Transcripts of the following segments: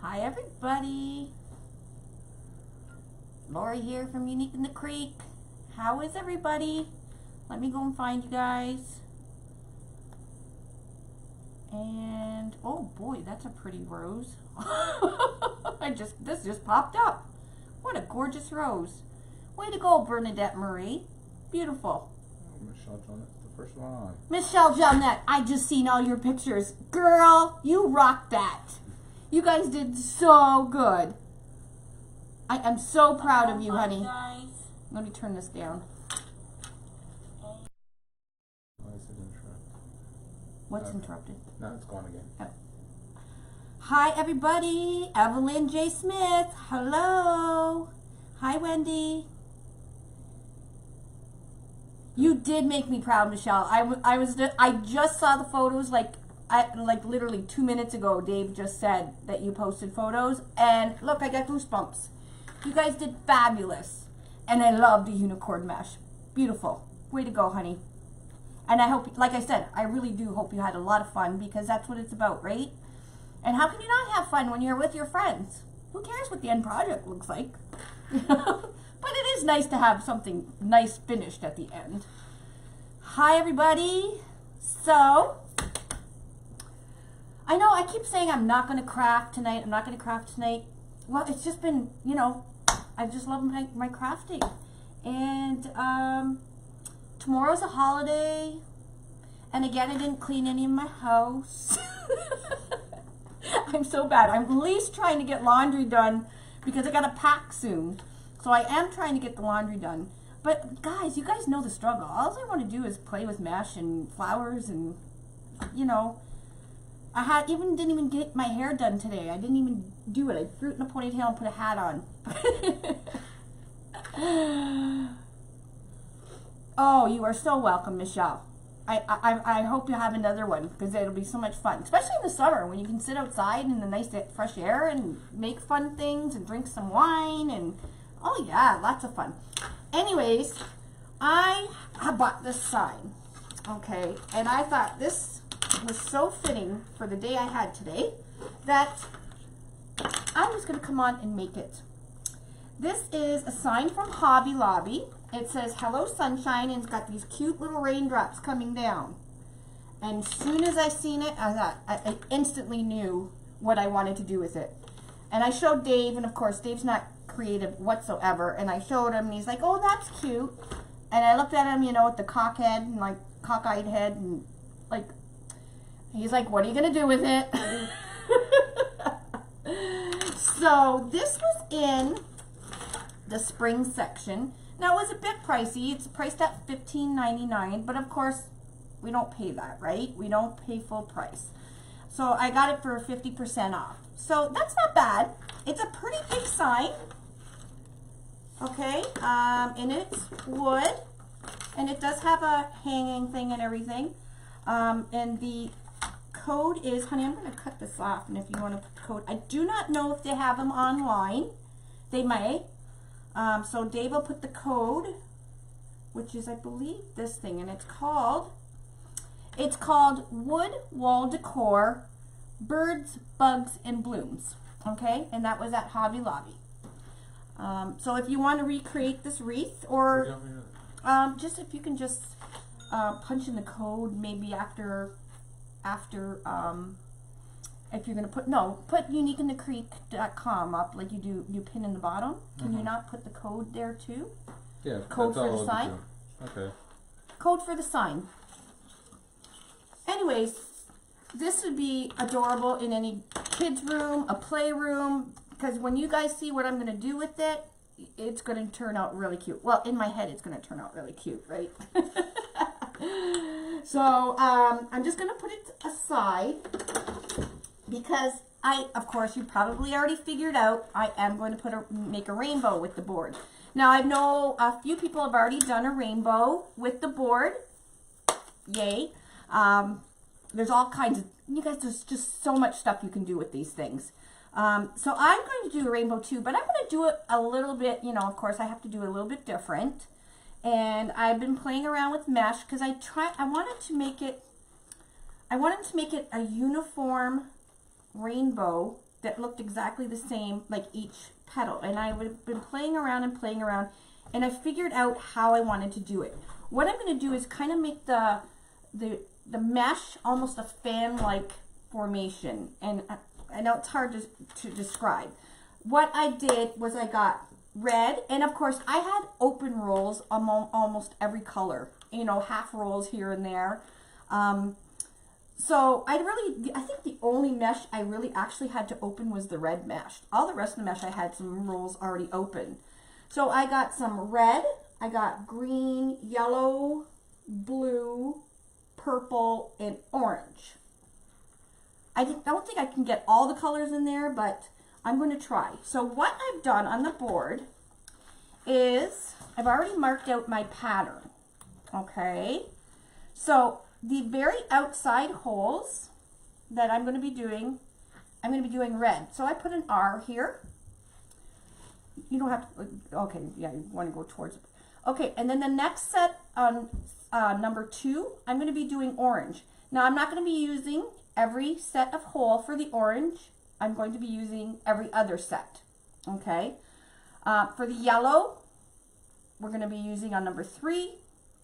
Hi everybody. Lori here from Unique in the Creek. How is everybody? Let me go and find you guys. And oh boy, that's a pretty rose. This just popped up. What a gorgeous rose. Way to go, Bernadette Marie. Beautiful. Michelle Jonette's the first one on. Michelle Jonette, I just seen all your pictures. Girl, you rocked that. You guys did so good. I am so proud of you, honey. Guys. Let me turn this down. Why is it interrupted? What's interrupted? No, it's gone again. Oh. Hi, everybody. Evelyn J. Smith. Hello. Hi, Wendy. You did make me proud, Michelle. I just saw the photos like literally 2 minutes ago. Dave just said that you posted photos, and look, I got goosebumps. You guys did fabulous, and I love the unicorn mesh. Beautiful. Way to go, honey. And I hope, like I said, I really do hope you had a lot of fun, because that's what it's about, right? And how can you not have fun when you're with your friends? Who cares what the end project looks like? But it is nice to have something nice finished at the end. Hi, everybody. So, I know I keep saying I'm not going to craft tonight. I'm not going to craft tonight. Well, it's just been, you know, I just love my crafting. And tomorrow's a holiday. And again, I didn't clean any of my house. I'm so bad. I'm at least trying to get laundry done because I got to pack soon. So I am trying to get the laundry done. But guys, you guys know the struggle. All I want to do is play with mesh and flowers and, you know, didn't even get my hair done today. I didn't even do it. I threw it in a ponytail and put a hat on. Oh, you are so welcome, Michelle. I hope you have another one because it'll be so much fun, especially in the summer when you can sit outside in the nice fresh air and make fun things and drink some wine and oh yeah, lots of fun. Anyways, I bought this sign, okay, and I thought this was so fitting for the day I had today that I'm just going to come on and make it. This is a sign from Hobby Lobby. It says, "Hello Sunshine," and it's got these cute little raindrops coming down. And as soon as I seen it, I instantly knew what I wanted to do with it. And I showed Dave, and of course, Dave's not creative whatsoever. And I showed him, and he's like, "Oh, that's cute." And I looked at him, you know, with the cock head, and like cockeyed head, and like, he's like, "What are you gonna do with it?" So this was in the spring section. Now, it was a bit pricey. It's priced at $15.99, but of course, we don't pay that, right? We don't pay full price. So I got it for 50% off. So that's not bad. It's a pretty big sign, okay? And it's wood, and it does have a hanging thing and everything. And the code is, honey, I'm going to cut this off, and if you want to put the code, I do not know if they have them online. They may. So Dave will put the code, which is, I believe, this thing, and it's called Wood Wall Decor, Birds, Bugs, and Blooms, okay? And that was at Hobby Lobby. So if you want to recreate this wreath, or just if you can just punch in the code, maybe after if you're going to put uniqueinthecreek.com up like you pin in the bottom. Can you not put the code there too? Yeah, code for the sign. Okay. Code for the sign. Anyways, this would be adorable in any kid's room, a playroom, because when you guys see what I'm going to do with it, it's going to turn out really cute. Well, in my head, it's going to turn out really cute, right? So I'm just going to put it aside because of course, you probably already figured out, I am going to make a rainbow with the board. Now, I know a few people have already done a rainbow with the board. Yay. There's all kinds of, you guys, there's just so much stuff you can do with these things. So I'm going to do a rainbow too, but I'm going to do it a little bit, you know, of course I have to do it a little bit different. And I've been playing around with mesh because I wanted to make it a uniform rainbow that looked exactly the same, like each petal. And I would have been playing around and playing around, and I figured out how I wanted to do it. What I'm going to do is kind of make the mesh almost a fan-like formation. And I know it's hard to describe. What I did was I got red, and of course I had open rolls almost every color, you know, half rolls here and there. So I think the only mesh I really actually had to open was the red mesh. All the rest of the mesh I had some rolls already open. So I got some red, I got green, yellow, blue, purple, and orange. I don't think I can get all the colors in there, but I'm going to try. So what I've done on the board is I've already marked out my pattern. Okay, so the very outside holes that I'm going to be doing, I'm going to be doing red. So I put an R here. You don't have to, okay, yeah, you want to go towards it. Okay, and then the next set on number 2, I'm going to be doing orange. Now I'm not going to be using every set of hole for the orange. I'm going to be using every other set. Okay, for the yellow, we're going to be using on number 3.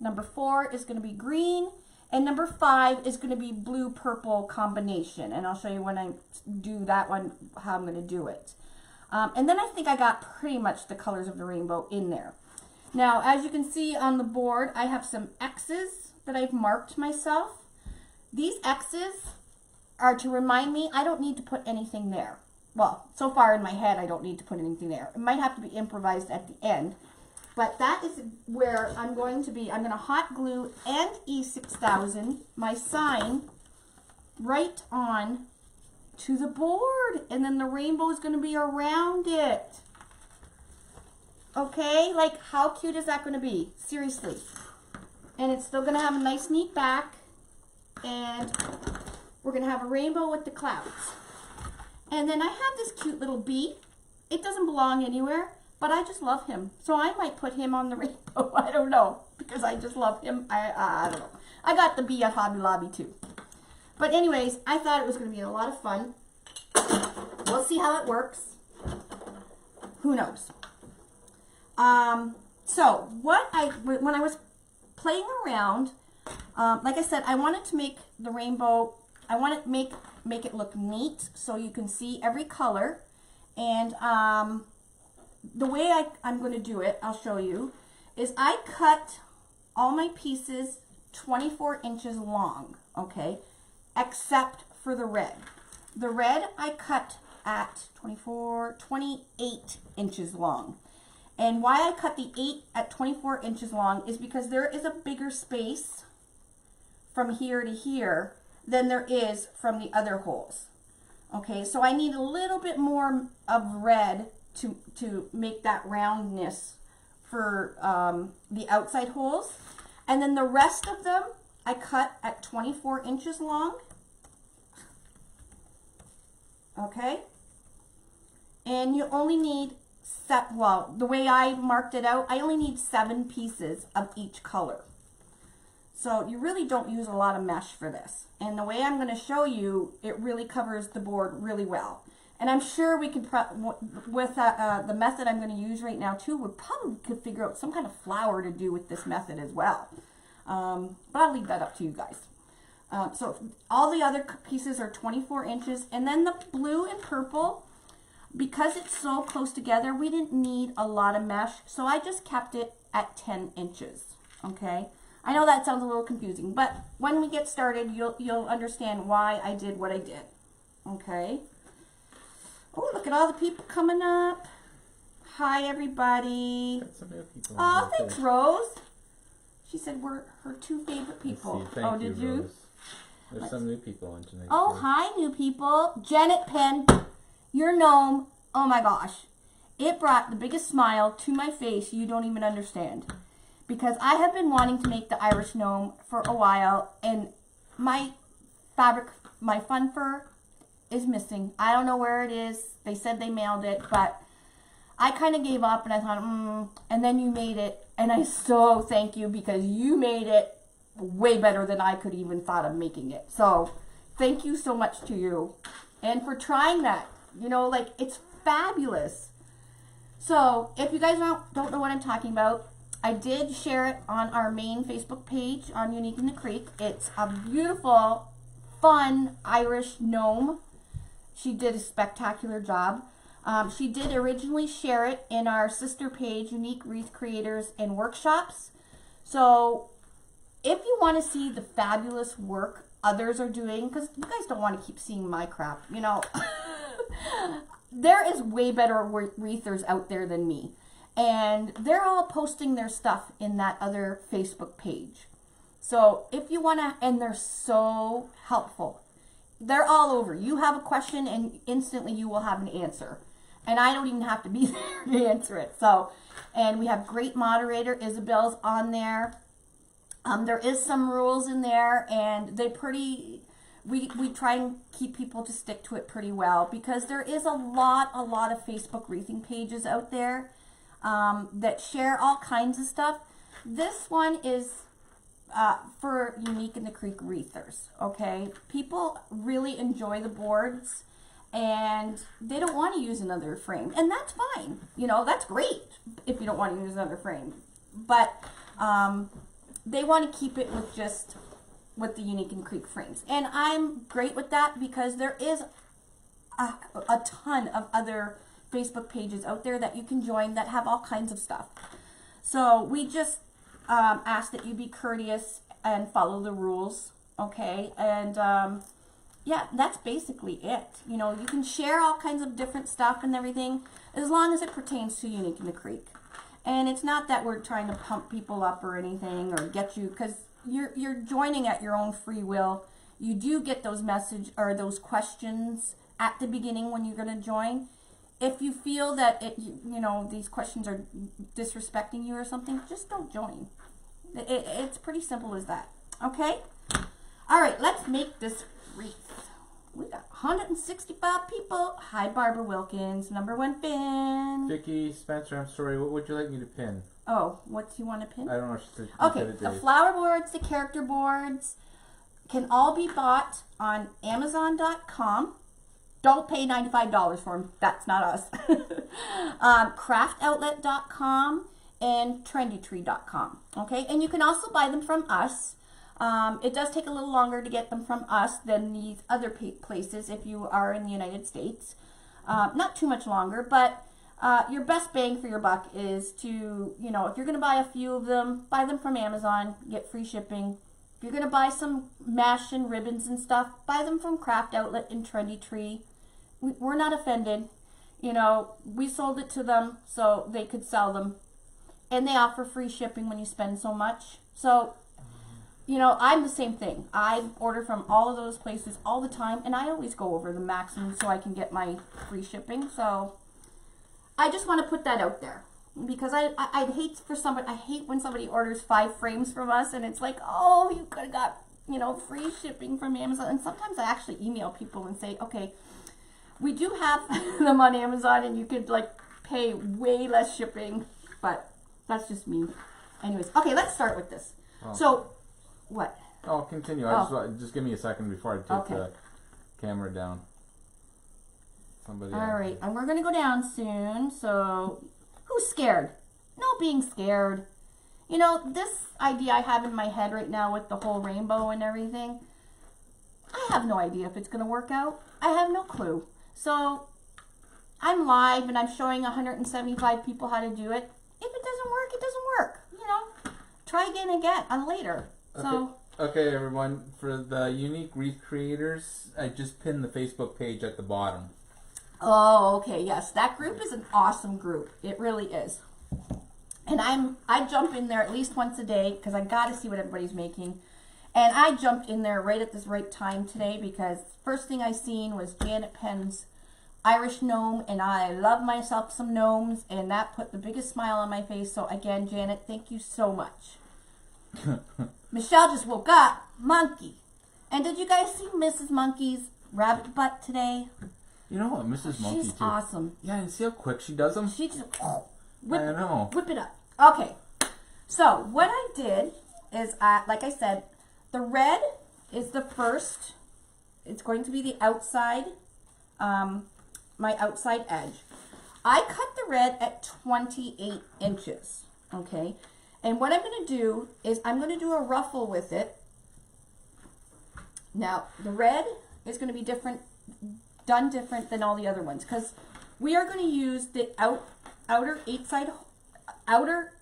Number 4 is going to be green, and number 5 is going to be blue-purple combination. And I'll show you when I do that one how I'm going to do it. And then I think I got pretty much the colors of the rainbow in there. Now, as you can see on the board, I have some X's that I've marked myself. These X's are to remind me I don't need to put anything there. Well, so far in my head, I don't need to put anything there. It might have to be improvised at the end. But that is where I'm going to hot glue and E6000 my sign right on to the board. And then the rainbow is going to be around it. Okay, like how cute is that going to be? Seriously. And it's still going to have a nice neat back. And we're going to have a rainbow with the clouds. And then I have this cute little bee. It doesn't belong anywhere, but I just love him. So I might put him on the rainbow. I don't know, because I just love him. I don't know. I got the bee at Hobby Lobby too. But anyways, I thought it was going to be a lot of fun. We'll see how it works. Who knows? So when I was playing around, like I said, I wanted to make the rainbow, I want to make it look neat so you can see every color. And the way I'm going to do it, I'll show you, is I cut all my pieces 24 inches long, okay, except for the red. The red I cut at 28 inches long. And why I cut the 8 at 24 inches long is because there is a bigger space from here to here than there is from the other holes. Okay, so I need a little bit more of red to make that roundness for the outside holes. And then the rest of them I cut at 24 inches long. Okay, and you only need the way I marked it out, I only need 7 pieces of each color. So you really don't use a lot of mesh for this. And the way I'm going to show you, it really covers the board really well. And I'm sure we can, with the method I'm going to use right now too, we probably could figure out some kind of flower to do with this method as well. But I'll leave that up to you guys. So all the other pieces are 24 inches. And then the blue and purple, because it's so close together, we didn't need a lot of mesh. So I just kept it at 10 inches. Okay. I know that sounds a little confusing, but when we get started, you'll understand why I did what I did. Okay. Oh, look at all the people coming up. Hi, everybody. Oh, thanks, Rose. She said we're her 2 favorite people. Thank you, did you? Rose. There's some new people on tonight. Oh, hi, new people. Janet Penn, your gnome. Oh my gosh. It brought the biggest smile to my face you don't even understand. Because I have been wanting to make the Irish gnome for a while, and my fabric, my fun fur, is missing. I don't know where it is. They said they mailed it, but I kind of gave up, and I thought, and then you made it, and I so thank you, because you made it way better than I could even thought of making it. So thank you so much to you, and for trying that. You know, like, it's fabulous. So, if you guys don't know what I'm talking about, I did share it on our main Facebook page on Unique in the Creek. It's a beautiful, fun Irish gnome. She did a spectacular job. She did originally share it in our sister page, Unique Wreath Creators and Workshops. So, if you want to see the fabulous work others are doing, because you guys don't want to keep seeing my crap, you know. There is way better wreathers out there than me. And they're all posting their stuff in that other Facebook page. So if you want to, and they're so helpful. They're all over. You have a question and instantly you will have an answer. And I don't even have to be there to answer it. So, and we have great moderator. Isabel's on there. There is some rules in there, and we try and keep people to stick to it pretty well, because there is a lot of Facebook wreathing pages out there that share all kinds of stuff. This one is for Unique in the Creek wreathers, okay? People really enjoy the boards, and they don't want to use another frame, and that's fine. You know, that's great if you don't want to use another frame, but they want to keep it with the Unique in the Creek frames. And I'm great with that, because there is a ton of other Facebook pages out there that you can join that have all kinds of stuff. So we just ask that you be courteous and follow the rules, okay? And yeah, that's basically it. You know, you can share all kinds of different stuff and everything, as long as it pertains to Unique in the Creek. And it's not that we're trying to pump people up or anything, or get you, because you're joining at your own free will. You do get those those questions at the beginning when you're going to join. If you feel that you know, these questions are disrespecting you or something, just don't join. It's pretty simple as that. Okay? All right, let's make this wreath. We got 165 people. Hi, Barbara Wilkins. Number 1 pin. Vicky Spencer, I'm sorry. What would you like me to pin? Oh, what do you want to pin? I don't know. She said okay, the flower boards, the character boards can all be bought on Amazon.com. Don't pay $95 for them. That's not us. Craftoutlet.com and trendytree.com. Okay, and you can also buy them from us. It does take a little longer to get them from us than these other places if you are in the United States. Not too much longer, but your best bang for your buck is to, you know, if you're going to buy a few of them, buy them from Amazon, get free shipping. If you're going to buy some mesh and ribbons and stuff, buy them from Craft Outlet and Trendy Tree. We're not offended. You know, we sold it to them so they could sell them. And they offer free shipping when you spend so much. So, you know, I'm the same thing. I order from all of those places all the time, and I always go over the maximum so I can get my free shipping. So I just want to put that out there, because I hate when somebody orders 5 frames from us and it's like, oh, you could have got, you know, free shipping from Amazon. And sometimes I actually email people and say, okay, we do have them on Amazon and you could like pay way less shipping, but that's just me. Anyways, okay, let's start with this. Oh. So, what? Oh, continue. Just give me a second before I take the camera down. Somebody All right, and we're going to go down soon, so who's scared? No being scared. You know, this idea I have in my head right now with the whole rainbow and everything, I have no idea if it's going to work out. I have no clue. So, I'm live and I'm showing 175 people how to do it. If it doesn't work, it doesn't work. You know, try again later. Okay. So, okay, everyone, for the Unique Wreath Creators, I just pinned the Facebook page at the bottom. Oh, okay, yes. That group is an awesome group. It really is. And I jump in there at least once a day because I got to see what everybody's making. And I jumped in there right at this right time today because first thing I seen was Janet Penn's Irish gnome, and I love myself some gnomes, and that put the biggest smile on my face. So again, Janet, thank you so much. Michelle just woke up. Monkey. And did you guys see Mrs. Monkey's rabbit butt today? You know what, Mrs. Monkey, she's too. Awesome. Yeah, and see how quick she does them? She just I know. Whip it up. Okay. So, what I did is, like I said, the red is the first. It's going to be the outside my outside edge. I cut the red at 28 inches, okay? And what I'm going to do is I'm going to do a ruffle with it. Now, the red is going to be different, done different than all the other ones, because we are going to use the outer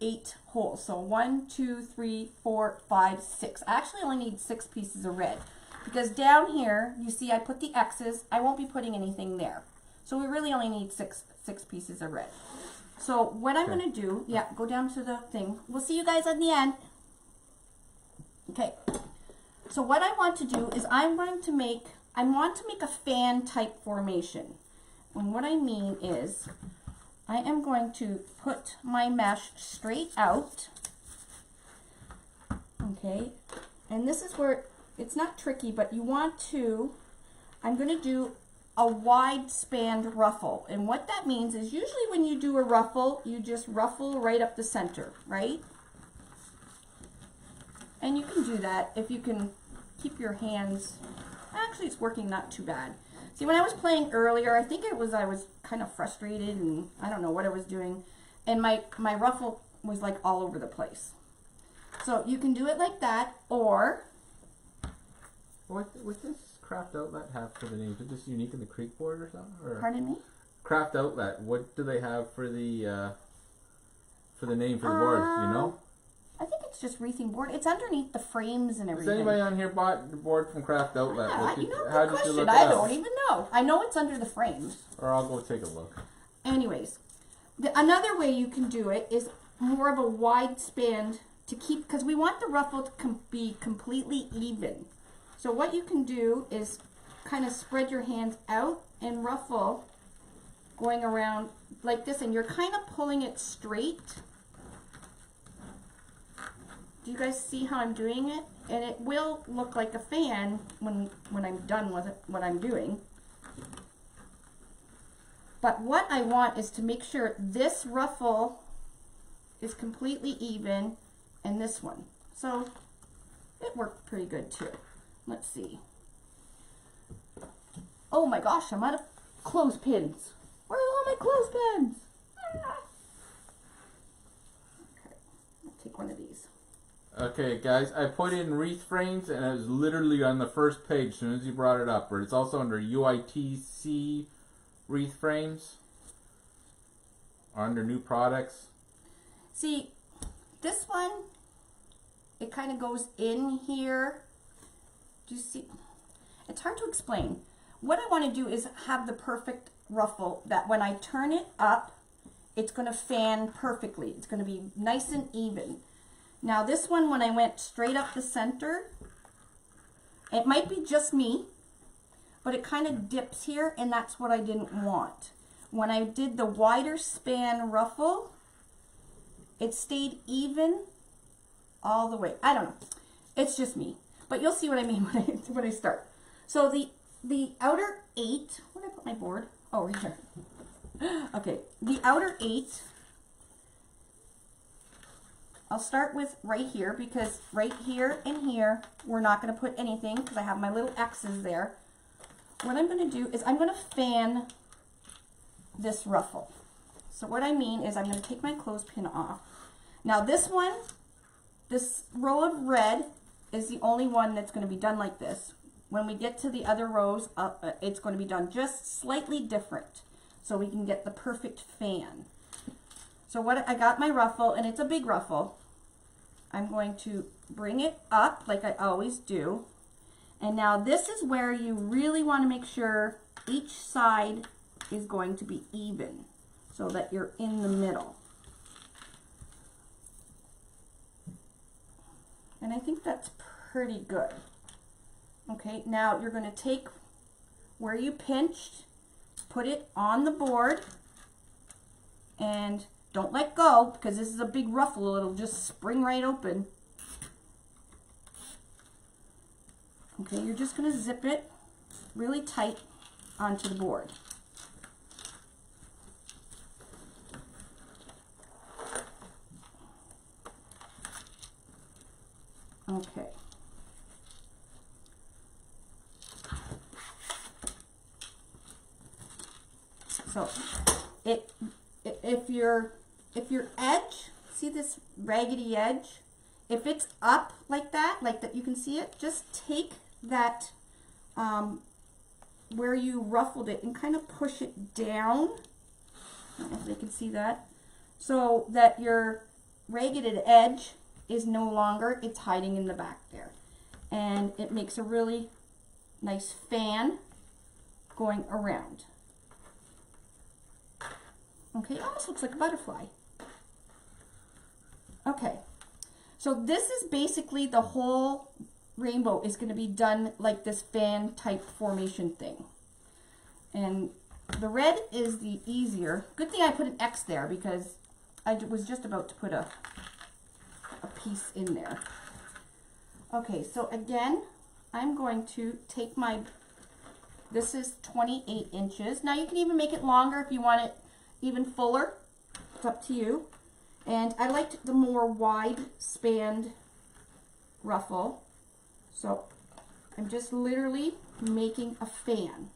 8 holes. So 1, 2, 3, 4, 5, 6. I actually only need 6 pieces of red, because down here, you see I put the X's. I won't be putting anything there. So we really only need six pieces of red. So what I'm going to do, yeah, go down to the thing. We'll see you guys at the end. Okay. So what I want to do is I want to make a fan type formation. And what I mean is I am going to put my mesh straight out. Okay. And this is where it's not tricky, but you want to, I'm going to do a wide spanned ruffle. And what that means is usually when you do a ruffle, you just ruffle right up the center, right? And you can do that if you can keep your hands, actually it's working not too bad. See, when I was playing earlier, I think I was kind of frustrated and I don't know what I was doing. And my ruffle was like all over the place. So you can do it like that, or... With this craft outlet have for the name? Is it just unique in the Creek board or something? Or pardon me? Craft outlet. What do they have for the name for the boards? Do you know? I think it's just Wreathing board. It's underneath the frames and everything. Has anybody on here bought the board from Craft Outlet? Yeah, You know, how good did you question. look it I up? don't even know. I know it's under the frames. Or I'll go take a look. Anyways, another way you can do it is more of a wide span to keep, because we want the ruffle to be completely even. So what you can do is kind of spread your hands out and ruffle going around like this, and you're kind of pulling it straight. Do you guys see how I'm doing it? And it will look like a fan when I'm done with it, what I'm doing. But what I want is to make sure this ruffle is completely even and this one. So it worked pretty good too. Let's see. Oh my gosh, I'm out of clothespins. Where are all my clothespins? Ah. Okay, I'll take one of these. Okay, guys, I put in wreath frames, and it was literally on the first page as soon as you brought it up. But it's also under UITC wreath frames, under new products. See, this one, it kind of goes in here. Do you see? It's hard to explain. What I want to do is have the perfect ruffle that when I turn it up, it's going to fan perfectly. It's going to be nice and even. Now this one, when I went straight up the center, it might be just me, but it kind of dips here, and that's what I didn't want. When I did the wider span ruffle, it stayed even all the way. I don't know. It's just me. But you'll see what I mean when I start. So the outer 8, where did I put my board? Oh, right here. Okay, the outer 8, I'll start with right here, because right here and here, we're not going to put anything because I have my little X's there. What I'm going to do is I'm going to fan this ruffle. So what I mean is I'm going to take my clothespin off. Now this one, this row of red is the only one that's going to be done like this. When we get to the other rows, it's going to be done just slightly different so we can get the perfect fan. So what I got my ruffle, and it's a big ruffle. I'm going to bring it up like I always do. And now this is where you really want to make sure each side is going to be even so that you're in the middle. And I think that's pretty good. Okay, now you're going to take where you pinched, put it on the board, and don't let go, because this is a big ruffle. It'll just spring right open. Okay, you're just going to zip it really tight onto the board. Okay. So if your edge, see this raggedy edge, if it's up like that, you can see it, just take that where you ruffled it and kind of push it down. I don't know if they can see that. So that your ragged edge is no longer, it's hiding in the back there. And it makes a really nice fan going around. Okay, it almost looks like a butterfly. Okay, so this is basically the whole rainbow is going to be done like this fan type formation thing. And the red is the easier. Good thing I put an X there because I was just about to put a piece in there. Okay, so again, I'm going to take my, this is 28 inches. Now you can even make it longer if you want it even fuller. It's up to you. And I liked the more wide spanned ruffle. So I'm just literally making a fan.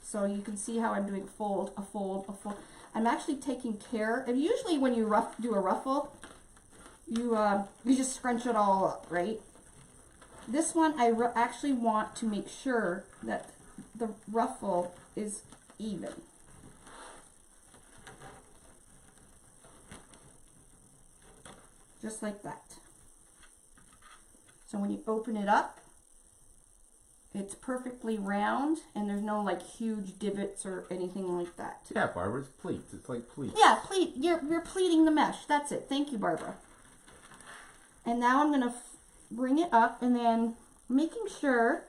So you can see how I'm doing a fold, a fold, a fold. I'm actually taking care, and usually when you do a ruffle, you just scrunch it all up, right? This one, I actually want to make sure that the ruffle is even. Just like that. So when you open it up, it's perfectly round and there's no like huge divots or anything like that. Yeah, Barbara, it's pleats. It's like pleats. Yeah, pleat. You're pleating the mesh. That's it. Thank you, Barbara. And now I'm gonna bring it up and then making sure,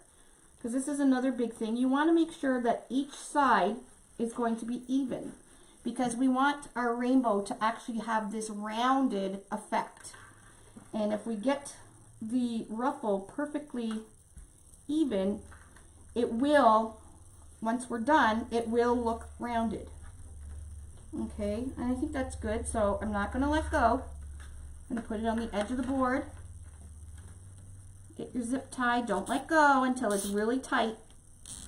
because this is another big thing, you want to make sure that each side is going to be even, because we want our rainbow to actually have this rounded effect. And if we get the ruffle perfectly even, it will, once we're done, it will look rounded. Okay, and I think that's good, so I'm not going to let go. I'm going to put it on the edge of the board. Get your zip tie, don't let go until it's really tight.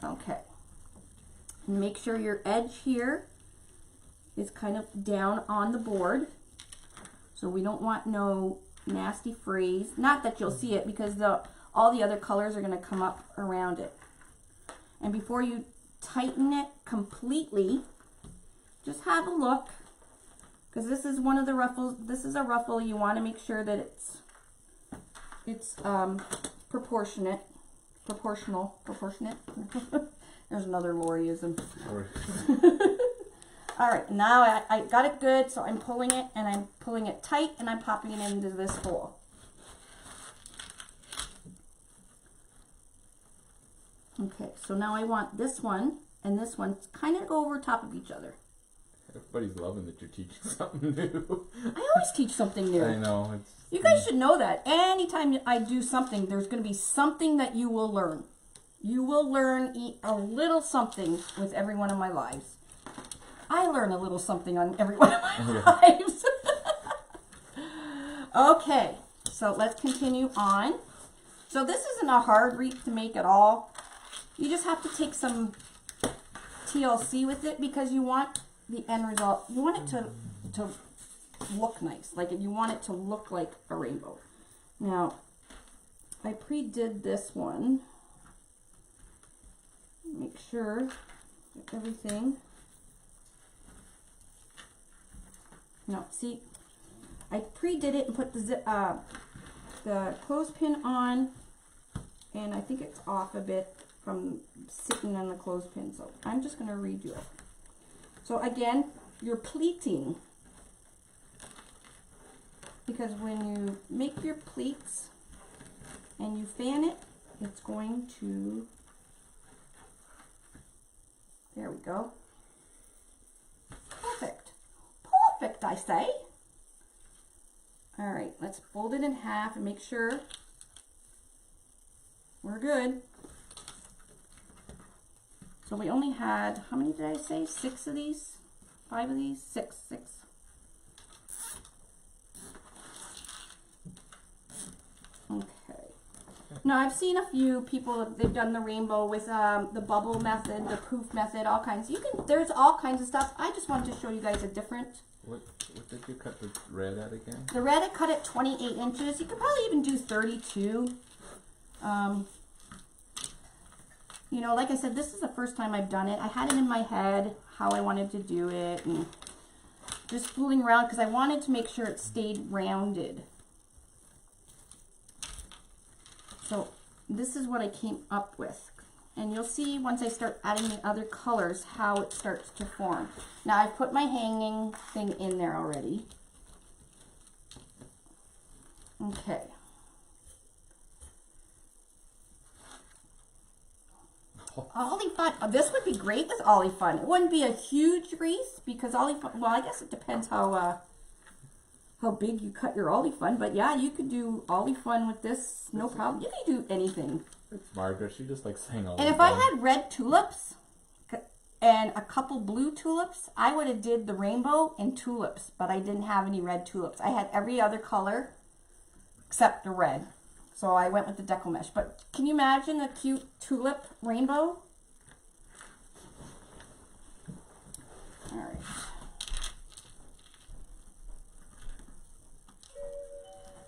Okay, and make sure your edge here is kind of down on the board, so we don't want no nasty frizz. Not that you'll see it, because all the other colors are going to come up around it. And before you tighten it completely, just have a look, because this is one of the ruffles. This is a ruffle. You want to make sure that it's proportionate. There's another Loriism. All right, now I got it good, so I'm pulling it, and I'm pulling it tight, and I'm popping it into this hole. Okay, so now I want this one and this one to kind of go over top of each other. Everybody's loving that you're teaching something new. I always teach something new. I know. You guys should know that. Anytime I do something, there's going to be something that you will learn. You will learn a little something with every one of my lives. I learn a little something on every one of my lives. Okay, so let's continue on. So this isn't a hard wreath to make at all. You just have to take some TLC with it, because you want the end result. You want it to look nice. Like, you want it to look like a rainbow. Now, I pre-did this one. Make sure everything. No, see, I pre-did it and put the clothespin on, and I think it's off a bit from sitting on the clothespin, so I'm just going to redo it. So again, you're pleating, because when you make your pleats and you fan it, it's going to, there we go. Perfect. Perfect, I say. All right, let's fold it in half and make sure we're good. So we only had, how many did I say? 6 of these? 5 of these? 6. Okay. No, I've seen a few people, they've done the rainbow with the bubble method, the poof method, all kinds. There's all kinds of stuff. I just wanted to show you guys a different. What did you cut the red at again? The red I cut at 28 inches. You could probably even do 32. You know, like I said, this is the first time I've done it. I had it in my head how I wanted to do it and just fooling around because I wanted to make sure it stayed rounded. So this is what I came up with. And you'll see once I start adding the other colors how it starts to form. Now I've put my hanging thing in there already. Okay. Ollie Fun. Oh, this would be great with Ollie Fun. It wouldn't be a huge wreath because Ollie Fun, well, I guess it depends how big you cut your Ollie Fun. But yeah, you could do Ollie Fun with this, no problem. You can do anything. It's Margaret. She just likes saying Ollie And if Fun. I had red tulips and a couple blue tulips, I would have did the rainbow and tulips. But I didn't have any red tulips. I had every other color except the red. So I went with the deco mesh. But can you imagine a cute tulip rainbow? All right.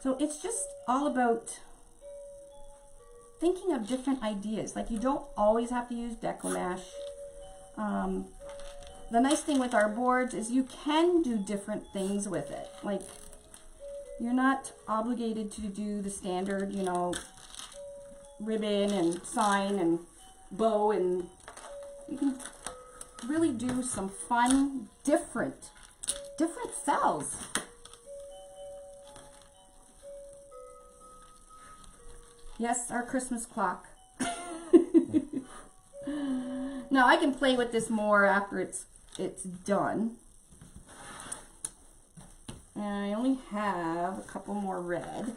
So it's just all about thinking of different ideas. Like you don't always have to use deco mesh. The nice thing with our boards is you can do different things with it. Like you're not obligated to do the standard, you know, ribbon and sign and bow, and you can really do some fun, different cells. Yes, our Christmas clock. Now I can play with this more after it's done. And I only have a couple more red.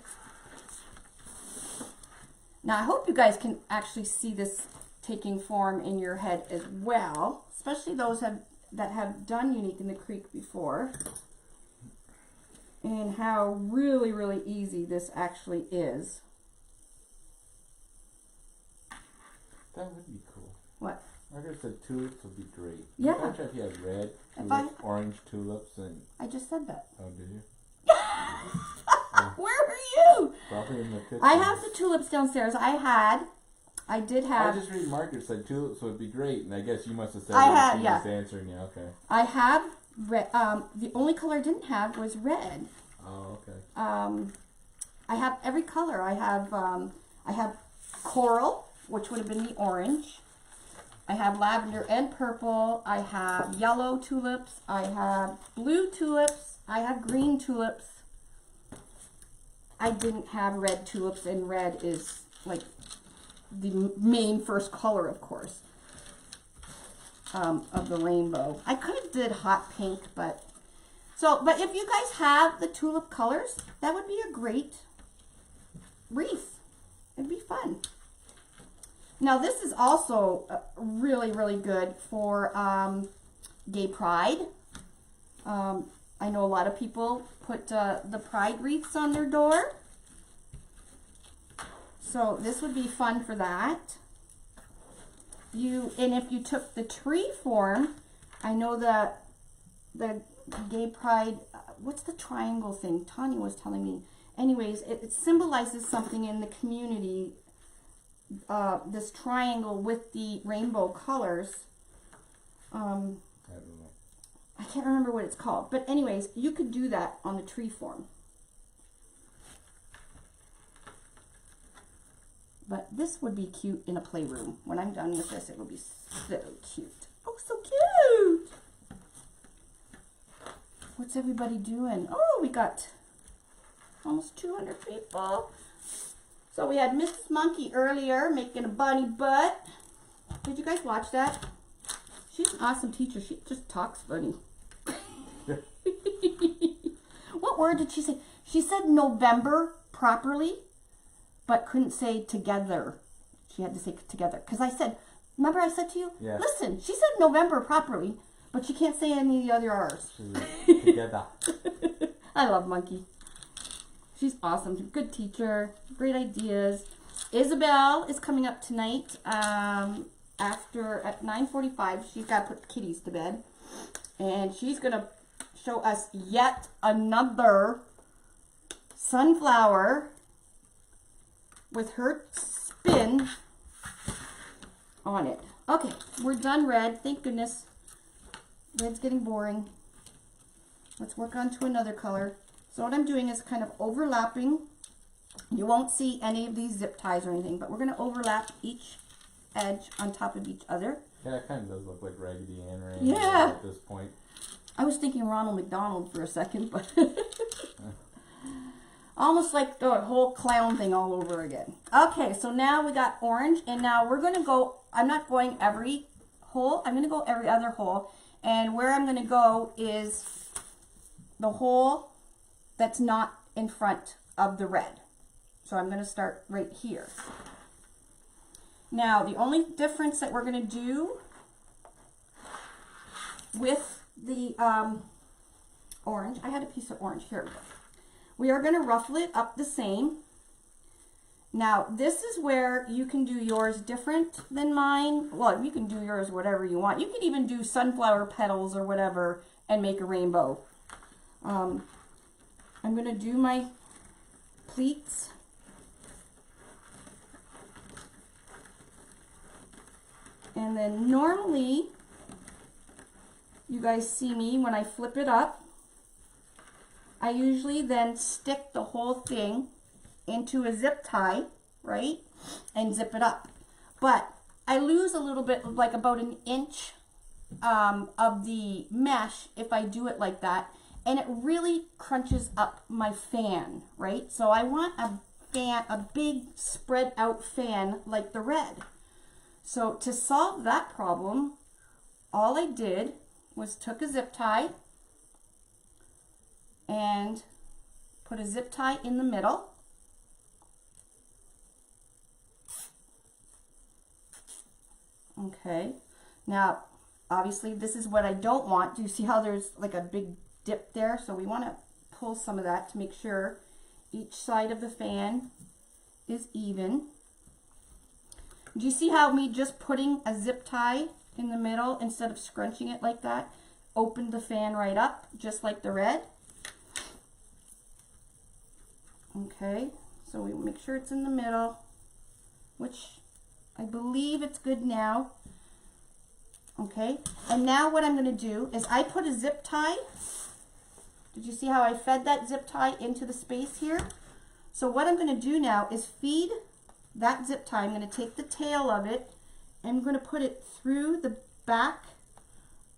Now I hope you guys can actually see this taking form in your head as well, especially those that have done Unique in the Creek before, and how really, really easy this actually is. That would be cool. What? Margaret said tulips would be great. Yeah. Imagine if you had red tulips, orange tulips, and... I just said that. Oh, did you? Where were you? Probably in the kitchen. I have the tulips downstairs. I did have... I just read Margaret said tulips would be great, and I guess you must have said I that had, she yeah. was answering you. Okay. I have red. The only color I didn't have was red. Oh, okay. I have every color. I have coral, which would have been the orange. I have lavender and purple. I have yellow tulips. I have blue tulips. I have green tulips. I didn't have red tulips, and red is like the main first color, of course, of the rainbow. I could have did hot pink, but if you guys have the tulip colors, that would be a great wreath. It'd be fun. Now this is also really, really good for Gay Pride. I know a lot of people put the pride wreaths on their door. So this would be fun for that. And if you took the tree form, I know that the Gay Pride, what's the triangle thing? Tanya was telling me. Anyways, it symbolizes something in the community. This triangle with the rainbow colors. I don't know. I can't remember what it's called. But anyways, you could do that on the tree form. But this would be cute in a playroom. When I'm done with this, it will be so cute. Oh, so cute! What's everybody doing? Oh, we got almost 200 people. So we had Mrs. Monkey earlier making a bunny butt. Did you guys watch that? She's an awesome teacher. She just talks funny. What word did she say? She said November properly, but couldn't say together. She had to say together. Because I said, remember I said to you, yeah. Listen, she said November properly, but she can't say any of the other R's. Together. I love Monkey. She's awesome. Good teacher. Great ideas. Isabel is coming up tonight after at 9:45. She's got to put the kitties to bed. And she's going to show us yet another sunflower with her spin on it. Okay, we're done red. Thank goodness. Red's getting boring. Let's work on to another color. So what I'm doing is kind of overlapping. You won't see any of these zip ties or anything, but we're going to overlap each edge on top of each other. Yeah, it kind of does look like Raggedy Ann or yeah. At this point. I was thinking Ronald McDonald for a second, but almost like the whole clown thing all over again. Okay, so now we got orange, and now we're going to go, I'm not going every hole, I'm going to go every other hole, and where I'm going to go is the hole that's not in front of the red. So I'm going to start right here. Now, the only difference that we're going to do with the orange, I had a piece of orange, here we go. We are going to ruffle it up the same. Now, this is where you can do yours different than mine. Well, you can do yours whatever you want. You can even do sunflower petals or whatever and make a rainbow. I'm going to do my pleats. And then normally, you guys see me when I flip it up, I usually then stick the whole thing into a zip tie, right? And zip it up. But I lose a little bit, like about an inch of the mesh if I do it like that. And it really crunches up my fan, right? So I want a fan, a big spread out fan like the red. So to solve that problem, all I did was took a zip tie and put a zip tie in the middle. Okay, now obviously this is what I don't want. Do you see how there's like a big dip there? So we want to pull some of that to make sure each side of the fan is even. Do you see how me just putting a zip tie in the middle instead of scrunching it like that opened the fan right up, just like the red? Okay, so we make sure it's in the middle, which I believe it's good now. Okay, and now what I'm going to do is I put a zip tie. Did you see how I fed that zip tie into the space here? So what I'm going to do now is feed that zip tie. I'm going to take the tail of it and I'm going to put it through the back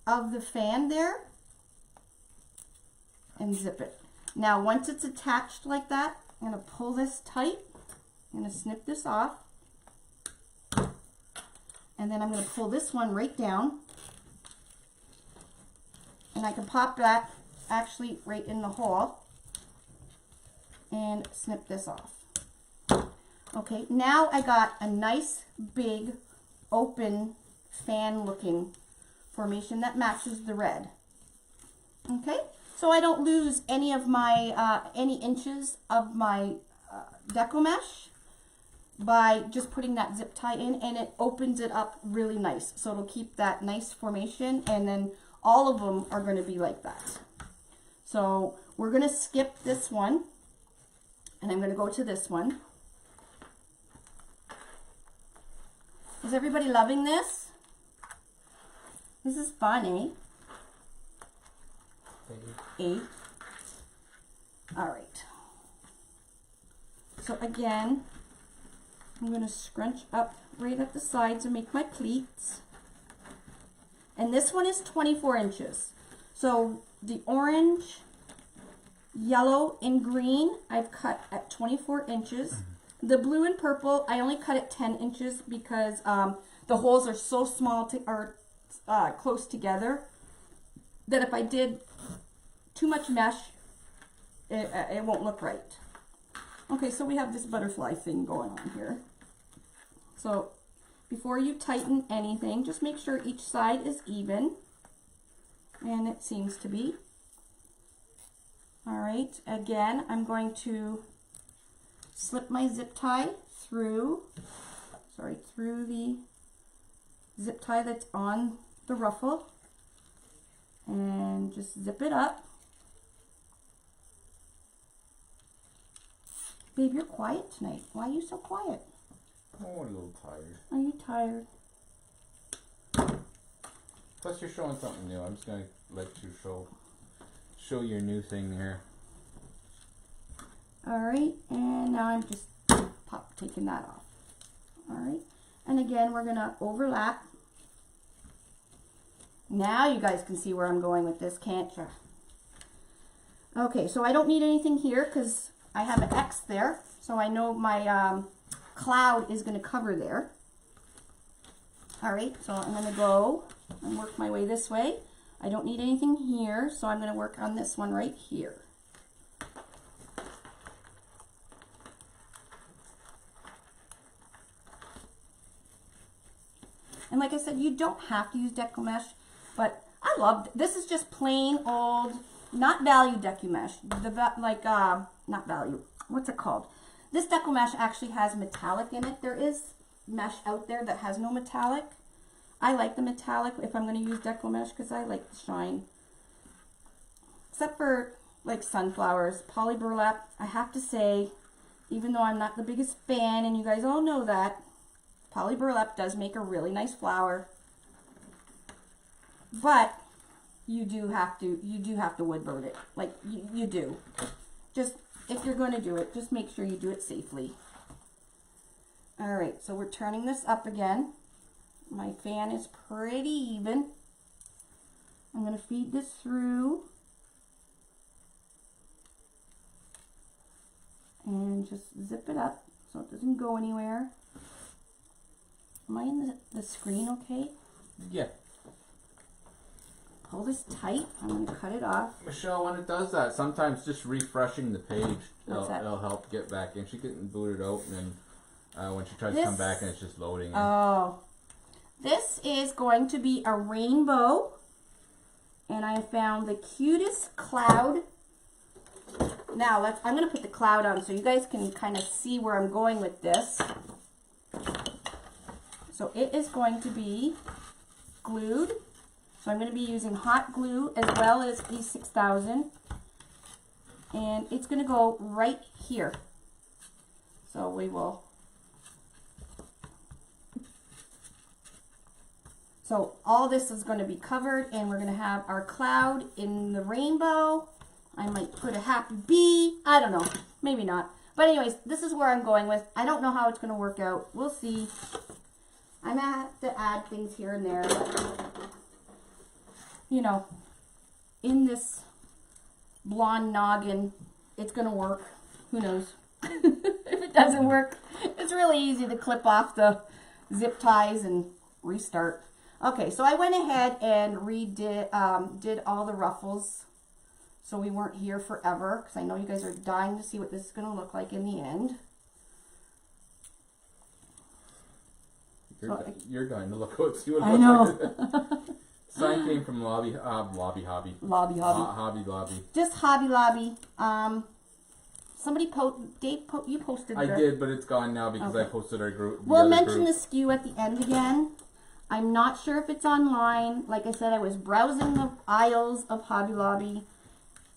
of the fan there and zip it. Now once it's attached like that, I'm going to pull this tight. I'm going to snip this off. And then I'm going to pull this one right down. And I can pop that actually right in the hole and snip this off. Okay, now I got a nice big open fan looking formation that matches the red. Okay, so I don't lose any of my any inches of my deco mesh by just putting that zip tie in, and it opens it up really nice. So it'll keep that nice formation, and then all of them are going to be like that. So we're going to skip this one, and I'm going to go to this one. Is everybody loving this? This is fun, eh? 8. All right. So again, I'm going to scrunch up right at the sides and make my pleats. And this one is 24 inches. So the orange, yellow, and green I've cut at 24 inches. The blue and purple, I only cut at 10 inches because the holes are so small or close together that if I did too much mesh, it won't look right. Okay, so we have this butterfly thing going on here. So before you tighten anything, just make sure each side is even. And it seems to be. All right, again, I'm going to slip my zip tie through, through the zip tie that's on the ruffle, and just zip it up. Babe, you're quiet tonight. Why are you so quiet? Oh, I'm a little tired. Are you tired? Plus, you're showing something new. I'm just gonna let you show your new thing here. All right, and now I'm just taking that off. All right, and again, we're gonna overlap. Now you guys can see where I'm going with this, can't you? Okay, so I don't need anything here because I have an X there, so I know my cloud is going to cover there. All right, so I'm going to go and work my way this way. I don't need anything here, so I'm going to work on this one right here. And like I said, you don't have to use deco mesh, but I love this. Is just plain old, not value deco mesh. Not value. What's it called? This deco mesh actually has metallic in it. There is mesh out there that has no metallic. I like the metallic if I'm going to use deco mesh because I like the shine. Except for like sunflowers, poly burlap. I have to say, even though I'm not the biggest fan, and you guys all know that, poly burlap does make a really nice flower, but you do have to wood burn it. Like you do. Just if you're going to do it, just make sure you do it safely. All right, so we're turning this up again. My fan is pretty even. I'm going to feed this through and just zip it up so it doesn't go anywhere. Am I in the screen okay? Yeah. Pull this tight. I'm going to cut it off. Michelle, when it does that, sometimes just refreshing the page, What's that? it'll help get back in. She can boot it out, and then when she tries to come back and it's just loading. Oh. This is going to be a rainbow. And I found the cutest cloud. Now, I'm going to put the cloud on so you guys can kind of see where I'm going with this. So it is going to be glued. So I'm going to be using hot glue as well as E6000. And it's going to go right here. So we will. So all this is going to be covered, and we're going to have our cloud in the rainbow. I might put a happy bee. I don't know. Maybe not. But anyways, this is where I'm going with. I don't know how it's going to work out. We'll see. I might have to add things here and there. But, you know, in this blonde noggin, it's going to work. Who knows? If it doesn't work, it's really easy to clip off the zip ties and restart. Okay, so I went ahead and did all the ruffles, so we weren't here forever, because I know you guys are dying to see what this is going to look like in the end. You're dying to look see what it I looks know. like. Sign came from Hobby. Just Hobby Lobby. Somebody Dave, you posted. I did, but it's gone now because okay. I posted our group. We'll mention the SKU at the end again. I'm not sure if it's online. Like I said, I was browsing the aisles of Hobby Lobby.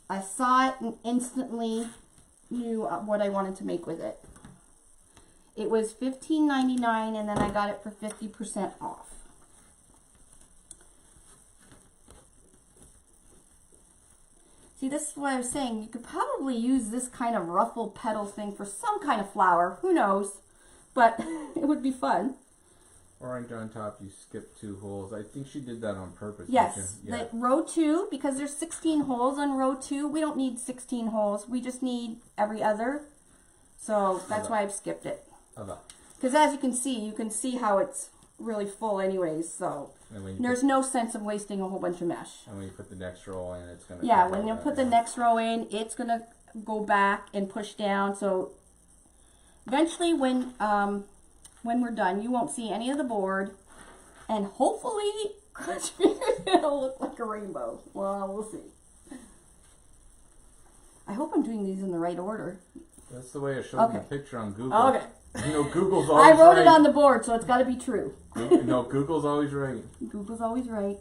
I saw it and instantly knew what I wanted to make with it. It was $15.99, and then I got it for 50% off. See, this is what I was saying. You could probably use this kind of ruffle petal thing for some kind of flower. Who knows? But it would be fun. Orange on top, you skip 2 holes. I think she did that on purpose. Yes. Yeah. Like row 2, because there's 16 holes on row 2. We don't need 16 holes. We just need every other. So that's why I've skipped it. Because as you can see how it's really full anyways. So there's no sense of wasting a whole bunch of mesh. And when you put the next row in, it's going to... Yeah, when you put the next row in, it's going to go back and push down. So eventually when we're done, you won't see any of the board. And hopefully, it'll look like a rainbow. Well, we'll see. I hope I'm doing these in the right order. That's the way it showed in the picture on Google. Okay. You know, Google's I always wrote right. it on the board, so it's got to be true. No, Google's always right. Google's always right.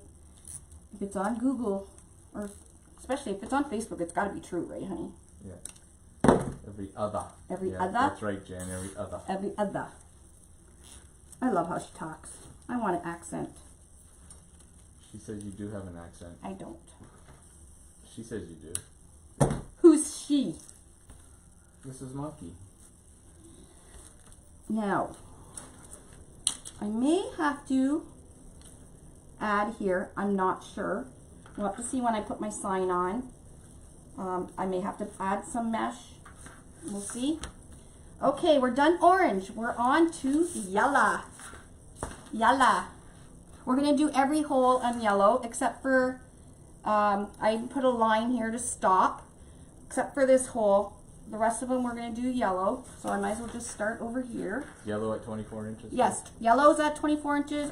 If it's on Google, or especially if it's on Facebook, it's got to be true, right, honey? Yeah. Every other. Every yeah, other? That's right, Jan. Every other. Every other. I love how she talks. I want an accent. She says you do have an accent. I don't. She says you do. Who's she? Mrs. Monkey. Now, I may have to add here. I'm not sure. We'll have to see when I put my sign on. I may have to add some mesh. We'll see. Okay, we're done orange. We're on to yellow. Yellow. We're going to do every hole on yellow except for, I put a line here to stop, except for this hole. The rest of them we're going to do yellow, so I might as well just start over here. Yellow at 24 inches? Yes, yellow's at 24 inches.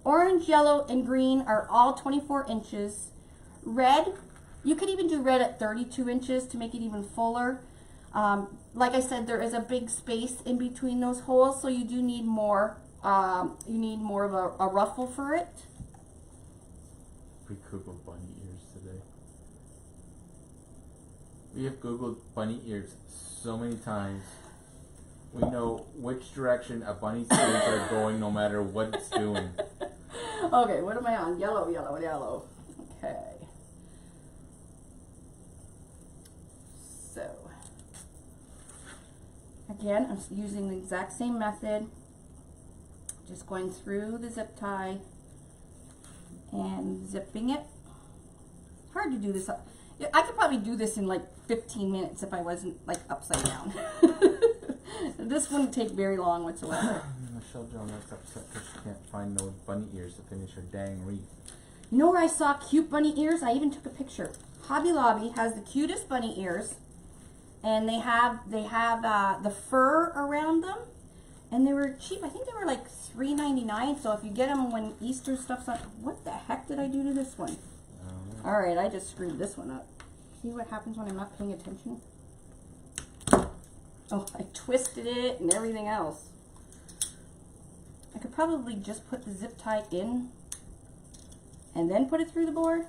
Orange, yellow, and green are all 24 inches. Red, you could even do red at 32 inches to make it even fuller. Like I said, there is a big space in between those holes, so you do need more. You need more of a ruffle for it. We Googled bunny ears today. We have Googled bunny ears so many times. We know which direction a bunny's ears are going no matter what it's doing. Okay, what am I on? Yellow, yellow, yellow. Okay. So, again, I'm using the exact same method. Just going through the zip tie and zipping it. Hard to do this. I could probably do this in like 15 minutes if I wasn't like upside down. This wouldn't take very long whatsoever. Michelle Jones is upset because she can't find no bunny ears to finish her dang wreath. You know where I saw cute bunny ears? I even took a picture. Hobby Lobby has the cutest bunny ears, and they have the fur around them, and they were cheap. I think they were like $3.99. So if you get them when Easter stuff's on, what the heck did I do to this one? All right, I just screwed this one up. See what happens when I'm not paying attention? Oh, I twisted it and everything else. I could probably just put the zip tie in and then put it through the board.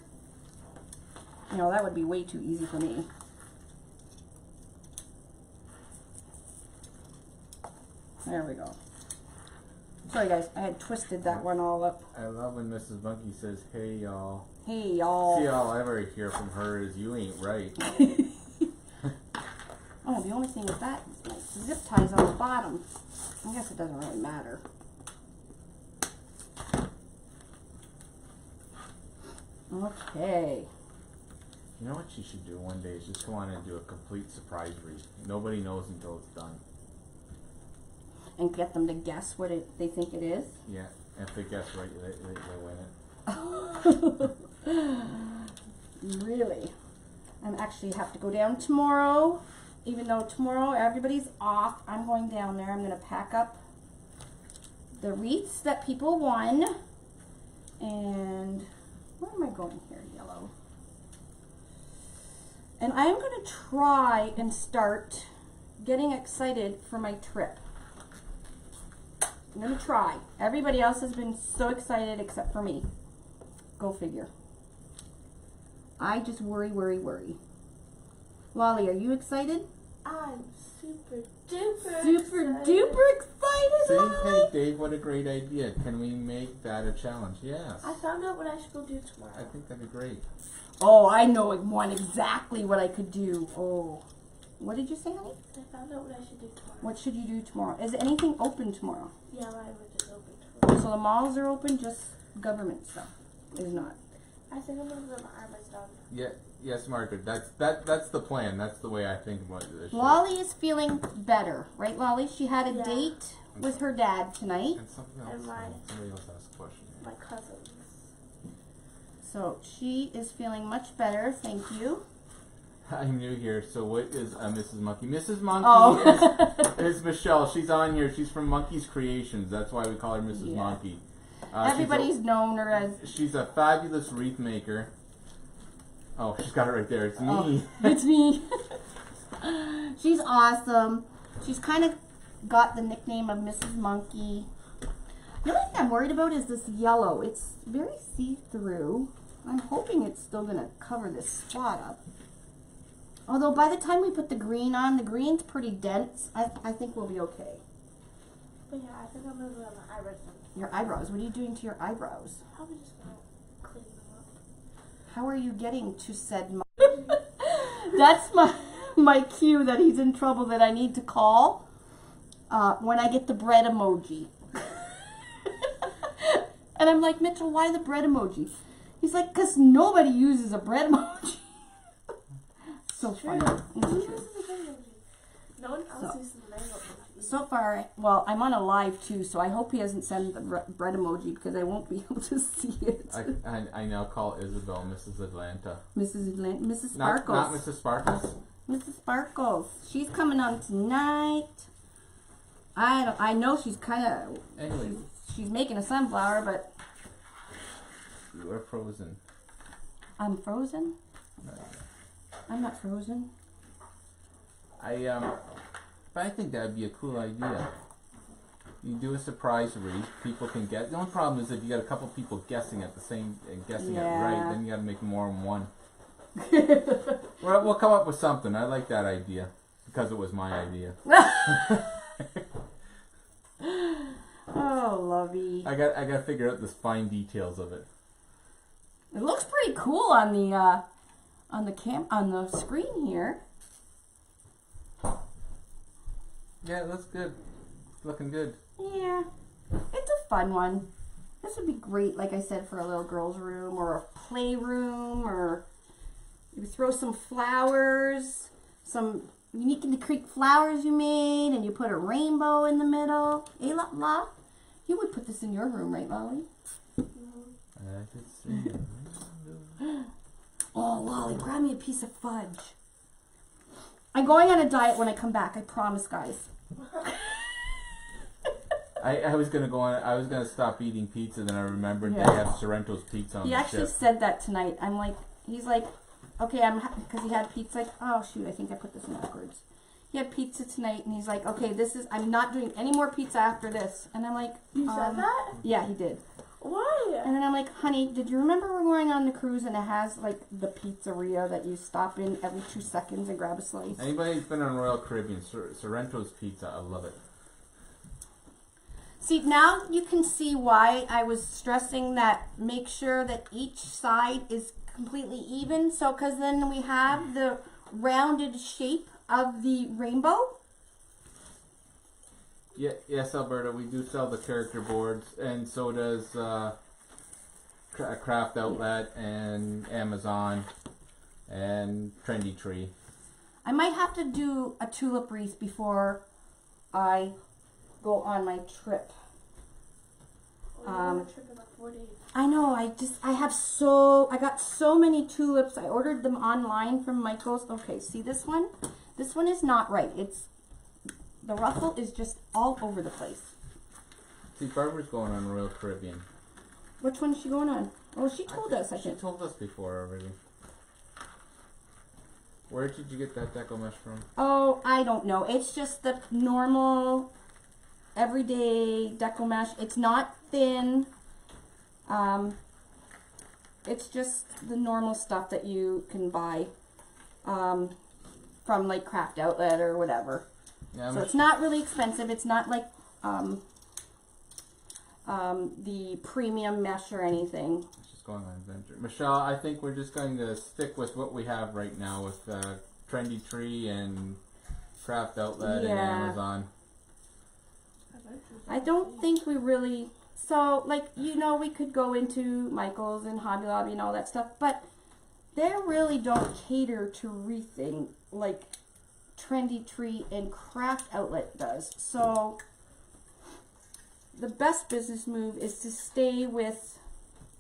You know, that would be way too easy for me. There we go. Sorry guys, I had twisted that one all up. I love when Mrs. Monkey says, "Hey y'all." Hey y'all. See, all I ever hear from her is, "You ain't right." Oh, the only thing with that is my zip tie's on the bottom. I guess it doesn't really matter. Okay. You know what she should do one day is just come on and do a complete surprise wreath. Nobody knows until it's done. And get them to guess what they think it is. Yeah, if they guess right, they win it. Really? I actually have to go down tomorrow. Even though tomorrow everybody's off, I'm going down there. I'm going to pack up the wreaths that people won. And where am I going here? Yellow. And I'm going to try and start getting excited for my trip. I'm going to try. Everybody else has been so excited except for me. Go figure. I just worry. Lolly, are you excited? I'm super duper Duper excited, Say, Lolly! hey Dave, what a great idea. Can we make that a challenge? Yes. I found out what I should go do I tomorrow. think that'd be great. Oh, I know one exactly what I could do. Oh. What did you say, honey? I found out what I should do tomorrow. What should you do tomorrow? Is anything open tomorrow? Yeah, libraries is open tomorrow. So the malls are open, just government stuff is not. I think I'm gonna go to Arma's done. Yeah, yes, Margaret. That's the plan. That's the way I think about this. Lolly is feeling better, right, Lolly? She had a Yeah. date with her dad tonight. And something else. And Somebody else asked a question. My cousins. So she is feeling much better, thank you. I'm new here, so what is Mrs. Monkey? Mrs. Monkey Oh. is Michelle. She's on here. She's from Monkey's Creations. That's why we call her Mrs. Yeah. Monkey. Everybody's known her as... She's a fabulous wreath maker. Oh, she's got it right there. It's me. Oh, it's me. She's awesome. She's kind of got the nickname of Mrs. Monkey. The only thing I'm worried about is this yellow. It's very see-through. I'm hoping it's still gonna cover this spot up. Although by the time we put the green on, the green's pretty dense. I think we'll be okay. But yeah, I think I'm gonna do it on my eyebrows. Your eyebrows. What are you doing to your eyebrows? Probably just gonna clean them up. How are you getting to said That's my cue that he's in trouble that I need to call when I get the bread emoji. And I'm like, Mitchell, why the bread emoji? He's like, because nobody uses a bread emoji. So funny. Who uses the bread emoji? No one else uses the mango emoji. So far, well, I'm on a live too, so I hope he doesn't send the bread emoji because I won't be able to see it. I now call Isabel Mrs. Atlanta. Mrs. Sparkles. Not Mrs. Sparkles. Mrs. Sparkles. She's coming on tonight. I know she's kind of. Anyway, she's making a sunflower, but you are frozen. I'm frozen. I'm not frozen. But I think that would be a cool idea. You do a surprise wreath, people can guess. The only problem is if you got a couple people guessing at the same, guessing it right, then you got to make more than one. We'll come up with something. I like that idea because it was my idea. Oh, lovey. I got to figure out the fine details of it. It looks pretty cool on the screen here. Yeah, it looks good. It's looking good. Yeah, it's a fun one. This would be great, like I said, for a little girl's room or a playroom, or you throw some flowers, some unique in the creek flowers you made, and you put a rainbow in the middle. Hey, La, you would put this in your room, right, Lolly? I could see. Oh, Lolly, grab me a piece of fudge. I'm going on a diet when I come back. I promise, guys. I was gonna go on. I was gonna stop eating pizza, then I remembered they have Sorrento's pizza on He the actually ship. said that tonight. I'm like, he's like, okay, because he had pizza. Like, oh shoot, I think I put this in backwards. He had pizza tonight, and he's like, okay, I'm not doing any more pizza after this. And I'm like, You said that? Yeah, he did. Why? And then I'm like, honey, did you remember we're going on the cruise and it has like the pizzeria that you stop in every 2 seconds and grab a slice? Anybody who's been on Royal Caribbean, Sorrento's pizza, I love it. See, now you can see why I was stressing that make sure that each side is completely even. So, because then we have the rounded shape of the rainbow. Yeah, yes, Alberta, we do sell the character boards, and so does Craft Outlet and Amazon and Trendy Tree. I might have to do a tulip wreath before I go on my trip. On a trip in like 4 days. I know, I got so many tulips. I ordered them online from Michael's. Okay, see this one? This one is not right. The ruffle is just all over the place. See, Barbara's going on Royal Caribbean. Which one is she going on? Oh, she told us, I She think. told us before already. Where did you get that deco mesh from? Oh, I don't know. It's just the normal, everyday deco mesh. It's not thin. It's just the normal stuff that you can buy from like Craft Outlet or whatever. Yeah, So it's not really expensive. It's not like the premium mesh or anything. just going on adventure. Michelle, I think we're just going to stick with what we have right now with Trendy Tree and Craft Outlet and Amazon. I don't think we really... So, like, we could go into Michael's and Hobby Lobby and all that stuff, but they really don't cater to wreathing like Trendy Tree and Craft Outlet does. So the best business move is to stay with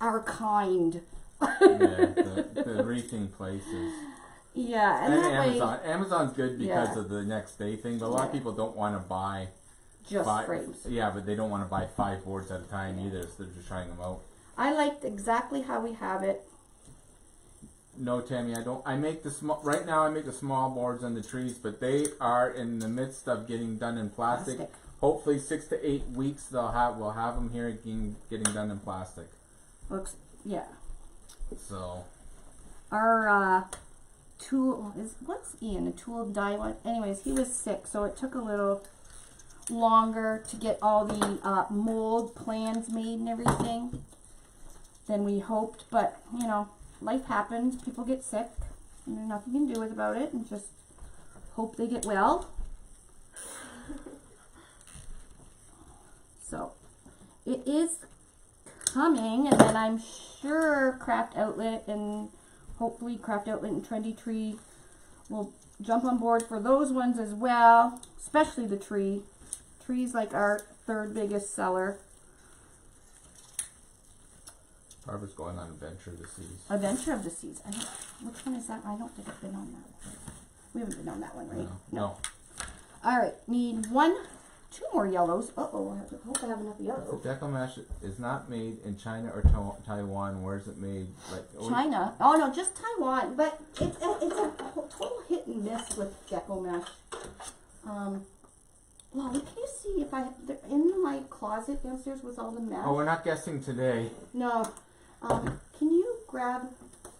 our kind. The wreathing places. Yeah, and that Amazon. way, Amazon's good because of the next day thing, but a lot of people don't want to buy just frames. Yeah, but they don't want to buy 5 boards at a time either, so they're just trying them out. I liked exactly how we have it. No, Tammy, I don't. I make the small. Right now, I make the small boards on the trees, but they are in the midst of getting done in plastic. Hopefully, 6 to 8 weeks we'll have them here getting done in plastic. Looks, yeah. So our tool is, what's Ian? A tool die one. Anyways, he was sick, so it took a little longer to get all the mold plans made and everything than we hoped. But you know, life happens. People get sick, and there's nothing you can do about it, and just hope they get well. So it is coming, and then I'm sure Craft Outlet and hopefully Craft Outlet and Trendy Tree will jump on board for those ones as well, especially the tree. Tree's like our third biggest seller. Barbara's going on Adventure of the Seas. Adventure of the Seas. Which one is that? I don't think I've been on that one. We haven't been on that one, right? No. All right, need two more yellows. Uh-oh, I hope I have enough yellow. The deco mesh is not made in China or Taiwan. Where is it made? China? Oh no, just Taiwan. But it's a total hit and miss with deco mesh. Well, can you see if they're in my closet downstairs with all the mesh? Oh, we're not guessing today. No. Can you grab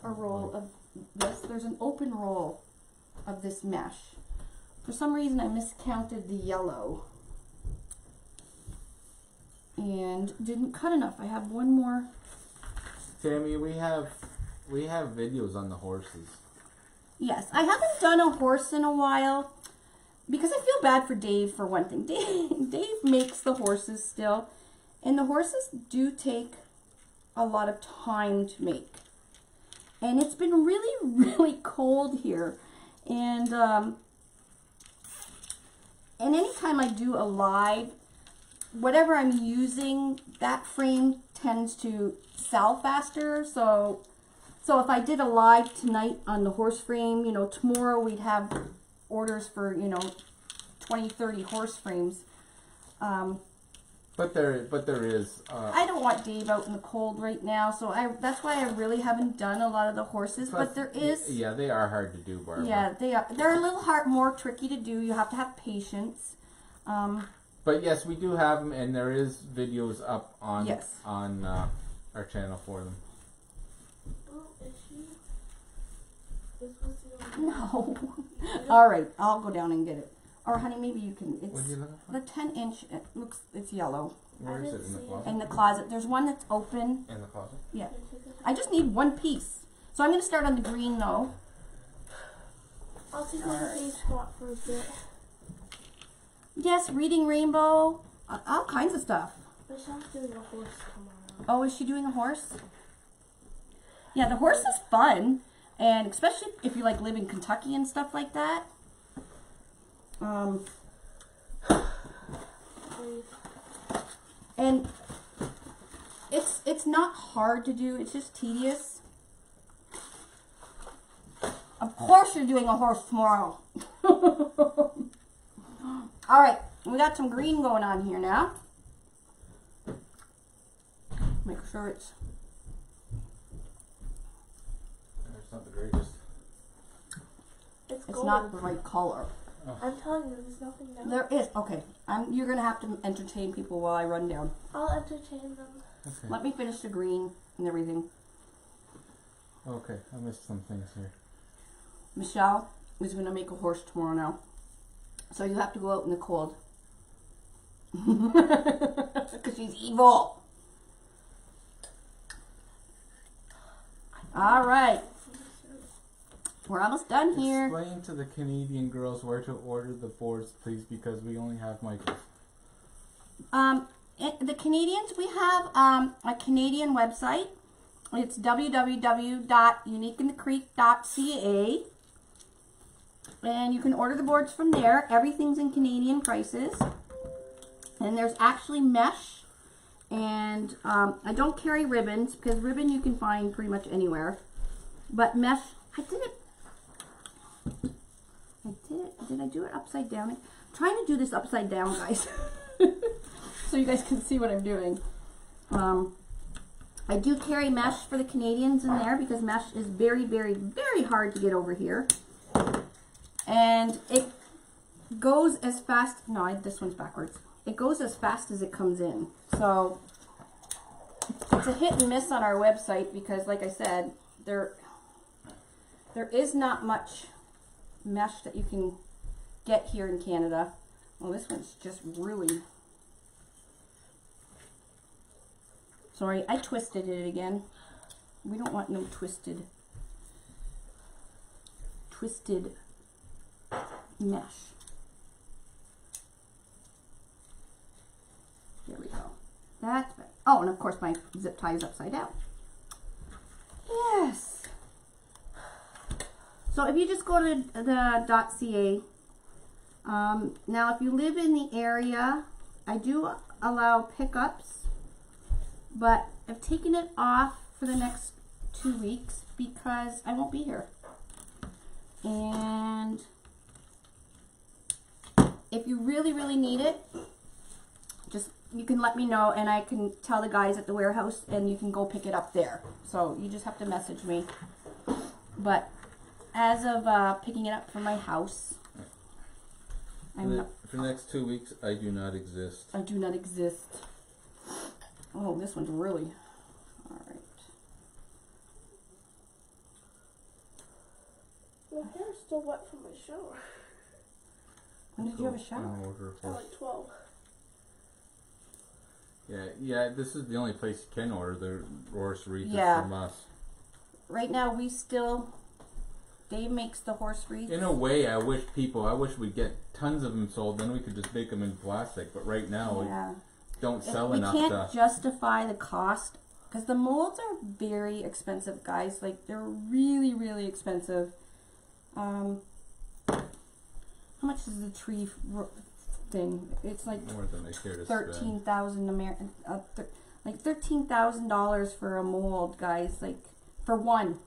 a roll of this? There's an open roll of this mesh. For some reason, I miscounted the yellow and didn't cut enough. I have one more. Tammy, we have videos on the horses. Yes, I haven't done a horse in a while because I feel bad for Dave for one thing. Dave makes the horses still, and the horses do take a lot of time to make. And it's been really, really cold here, and anytime I do a live, whatever I'm using, that frame tends to sell faster. So if I did a live tonight on the horse frame, you know, tomorrow we'd have orders for, you know, 20, 30 horse frames. But there is. I don't want Dave out in the cold right now, so that's why I really haven't done a lot of the horses. Plus, but there is. Yeah, they are hard to do, Barbara. Yeah, they are. They're a little more tricky to do. You have to have patience. But yes, we do have them, and there is videos up on our channel for them. Oh, is she? This was the only No. All right, I'll go down and get it. Or honey, maybe you can. It's What are you looking for? the 10-inch. It's yellow. Where is it in the closet? In the closet. There's one that's open. In the closet. Yeah. I just need one piece. So I'm going to start on the green though. I'll take on the stage spot for a bit. Yes, Reading Rainbow. All kinds of stuff. Michelle's doing a horse tomorrow. Oh, is she doing a horse? Yeah, the horse is fun. And especially if you like live in Kentucky and stuff like that. And it's not hard to do, it's just tedious. Of course you're doing a horse tomorrow. Alright, we got some green going on here now. Make sure it's Not the greatest. it's not the right color. I'm telling you, there's nothing down. There is. Okay. You're going to have to entertain people while I run down. I'll entertain them. Okay. Let me finish the green and everything. Okay, I missed some things here. Michelle is going to make a horse tomorrow now. So you have to go out in the cold. Because she's evil. All right. We're almost done here. Explain to the Canadian girls where to order the boards, please, because we only have Michael's. The Canadians, we have a Canadian website. It's www.uniqueinthecreek.ca. And you can order the boards from there. Everything's in Canadian prices. And there's actually mesh. And I don't carry ribbons, because ribbon you can find pretty much anywhere. But mesh, did I do it upside down? I'm trying to do this upside down, guys. So you guys can see what I'm doing. I do carry mesh for the Canadians in there because mesh is very, very, very hard to get over here. And it goes as fast, no, this one's backwards. It goes as fast as it comes in. So it's a hit and miss on our website because, like I said, there is not much mesh that you can get here in Canada. Well, this one's just really... Sorry, I twisted it again. We don't want no twisted mesh. There we go. That's better. Oh, and of course my zip tie is upside down. Yes. So if you just go to the .ca, now if you live in the area, I do allow pickups, but I've taken it off for the next 2 weeks because I won't be here. And if you really, really need it, just you can let me know and I can tell the guys at the warehouse and you can go pick it up there. So you just have to message me. But as of picking it up from my house, for the next 2 weeks, I do not exist. I do not exist. Oh, this one's really, all right. My hair's still wet from my shower. When did you have a shower? At like 12. Yeah, this is the only place you can order the horse wreath from us. Right now, Dave makes the horse wreath. In a way, I wish we'd get tons of them sold, then we could just make them in plastic. But right now, we don't sell enough stuff. We can't justify the cost because the molds are very expensive, guys. Like, they're really, really expensive. How much is the tree thing? It's like more than I care to $13,000 like $13,000 for a mold, guys. Like for one.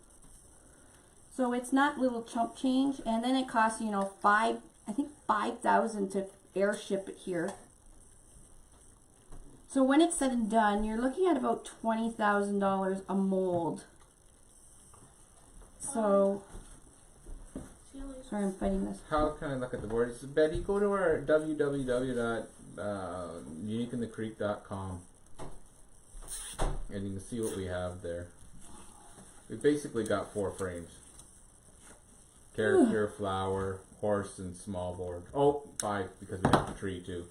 So it's not little chump change, and then it costs I think $5,000 to airship it here. So when it's said and done, you're looking at about $20,000 a mold. So. Sorry, I'm fighting this. How can I look at the board? So Betty, go to our www.uniqueinthecreek.com and you can see what we have there. We basically got 4 frames. Character, flower, horse, and small board. Oh, 5 because we have the tree too.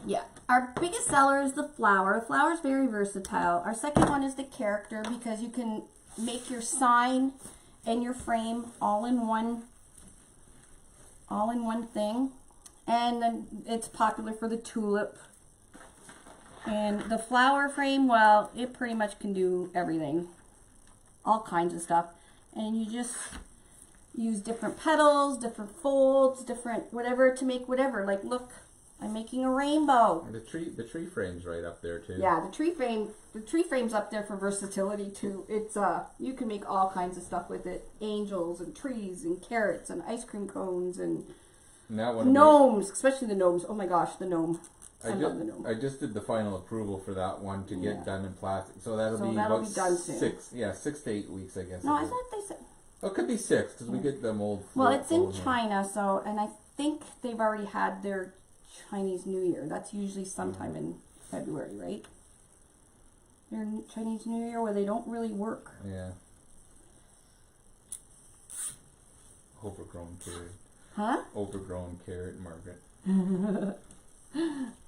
Yeah, our biggest seller is the flower. The flower is very versatile. Our second one is the character because you can make your sign and your frame all in one thing. And then it's popular for the tulip. And the flower frame, well, it pretty much can do everything. All kinds of stuff. And you just use different petals, different folds, different whatever to make whatever. Like, look, I'm making a rainbow. The tree frame's right up there too. Yeah, the tree frame's up there for versatility too. It's you can make all kinds of stuff with it. Angels and trees and carrots and ice cream cones and gnomes, especially the gnomes. Oh my gosh, the gnome. I love the gnome. I just did the final approval for that one to get done in plastic. So that'll be done soon. 6 to 8 weeks, I guess. No, I thought they said. Oh, it could be 6 because we get the mold. Well, it's in China, so and I think they've already had their Chinese New Year. That's usually sometime in February, right? Their Chinese New Year where they don't really work. Yeah. Overgrown carrot. Huh? Overgrown carrot, Margaret.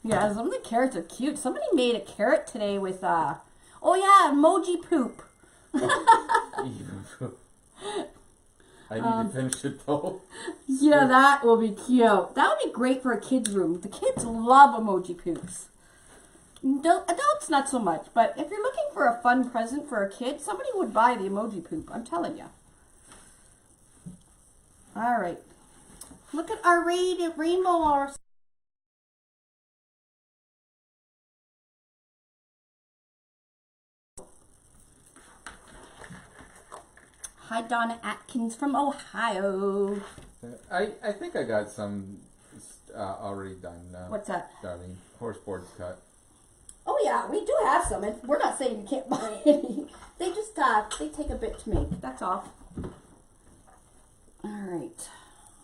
Yeah, some of the carrots are cute. Somebody made a carrot today with emoji poop. I need to finish it though. Yeah, that will be cute. That would be great for a kid's room. The kids love emoji poops. Adults not so much, but if you're looking for a fun present for a kid, somebody would buy the emoji poop. I'm telling you. All right. Look at our rainbow. Hi, Donna Atkins from Ohio. I think I got some already done. What's that? Darling, horse boards cut. Oh yeah, we do have some, and we're not saying you can't buy any. They just they take a bit to make. That's all. All right,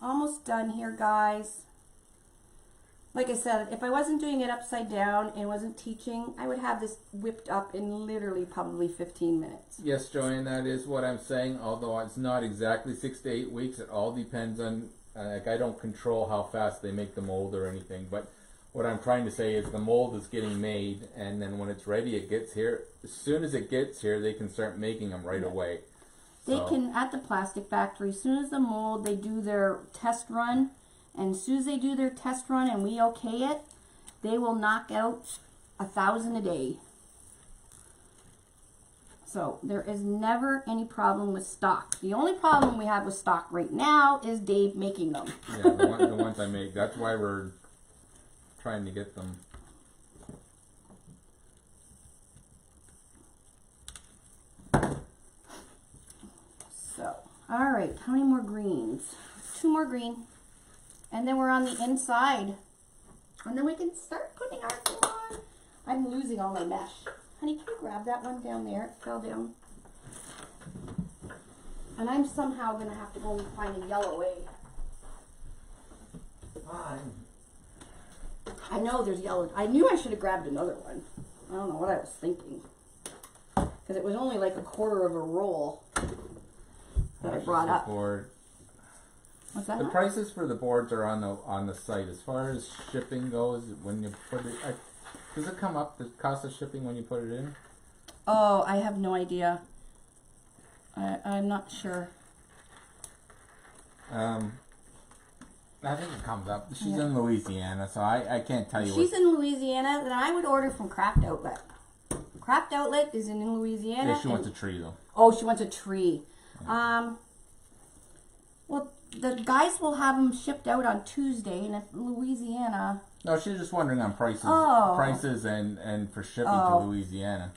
almost done here, guys. Like I said, if I wasn't doing it upside down and wasn't teaching, I would have this whipped up in literally probably 15 minutes. Yes, Joanne, that is what I'm saying. Although it's not exactly 6 to 8 weeks. It all depends on. Like I don't control how fast they make the mold or anything, but what I'm trying to say is the mold is getting made, and then when it's ready, it gets here. As soon as it gets here, they can start making them right away. They can, at the plastic factory, as soon as the mold, they do their test run, and as soon as they do their test run and we okay it, they will knock out 1,000 a day. So there is never any problem with stock. The only problem we have with stock right now is Dave making them. Yeah, the ones I make. That's why we're trying to get them. So, all right, how many more greens? 2 more green. And then we're on the inside. And then we can start putting our thing on. I'm losing all my mesh. Honey, can you grab that one down there? It fell down. And I'm somehow going to have to go and find a yellow A. Fine. I know there's yellow. I knew I should have grabbed another one. I don't know what I was thinking. Because it was only like 1/4 of a roll that I brought up. Board. What's that? The prices for the boards are on the site. As far as shipping goes, when you put it, does it come up the cost of shipping when you put it in? Oh, I have no idea. I'm not sure. I think it comes up. She's in Louisiana, so I can't tell you. She's in Louisiana, then I would order from Craft Outlet. Craft Outlet is in Louisiana. Yeah, she wants a tree though. Oh, she wants a tree. Yeah. Well, the guys will have them shipped out on Tuesday, and if Louisiana. No, she's just wondering on prices. Oh. Prices and for shipping to Louisiana.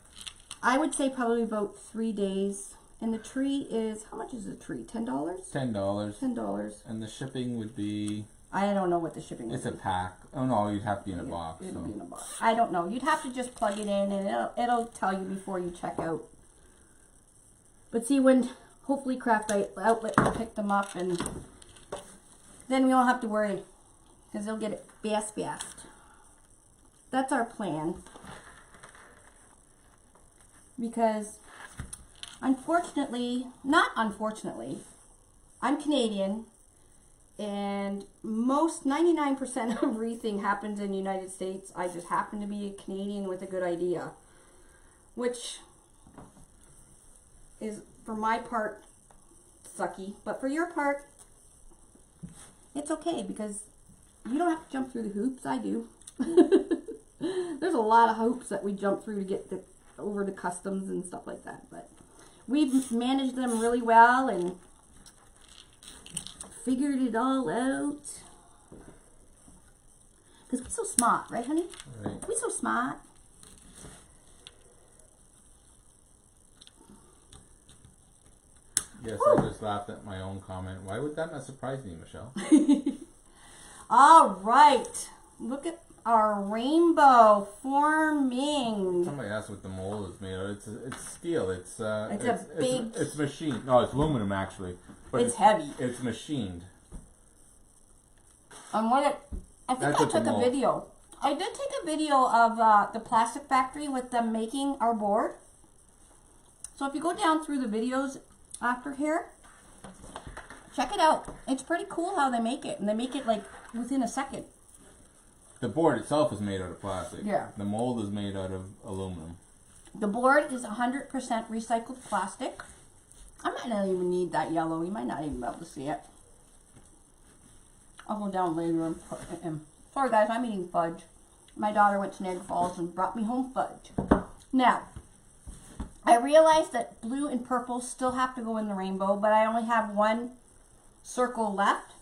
I would say probably about 3 days. And the tree is, how much is the tree? $10? $10. $10. And the shipping would be. I don't know what the shipping is. It's a pack. Oh no, you'd have to be in a box. It'll be in a box. I don't know. You'd have to just plug it in, and it'll tell you before you check out. But see, when hopefully Craft Outlet will pick them up, and then we won't have to worry, because they'll get it fast. That's our plan. Because unfortunately, not unfortunately, I'm Canadian, and most 99% of wreathing happens in the United States. I just happen to be a Canadian with a good idea, which is, for my part, sucky, but for your part, it's okay, because you don't have to jump through the hoops. I do. There's a lot of hoops that we jump through to get over the customs and stuff like that, but we've managed them really well and figured it all out. Because we're so smart, right, honey? Right. We're so smart. Yes, I just laughed at my own comment. Why would that not surprise me, Michelle? All right. Look at our rainbow forming. Somebody asked what the mold is made of. It's steel. It's big. It's machined. No, it's aluminum actually. But It's heavy. It's machined. I think That's I what the took a mold. video. I did take a video of the plastic factory with them making our board. So if you go down through the videos after here, check it out. It's pretty cool how they make it, and they make it like within a second. The board itself is made out of plastic. Yeah. The mold is made out of aluminum. The board is 100% recycled plastic. I might not even need that yellow. You might not even be able to see it. I'll go down later and put it in. Sorry guys, I'm eating fudge. My daughter went to Niagara Falls and brought me home fudge. Now, I realized that blue and purple still have to go in the rainbow, but I only have one circle left.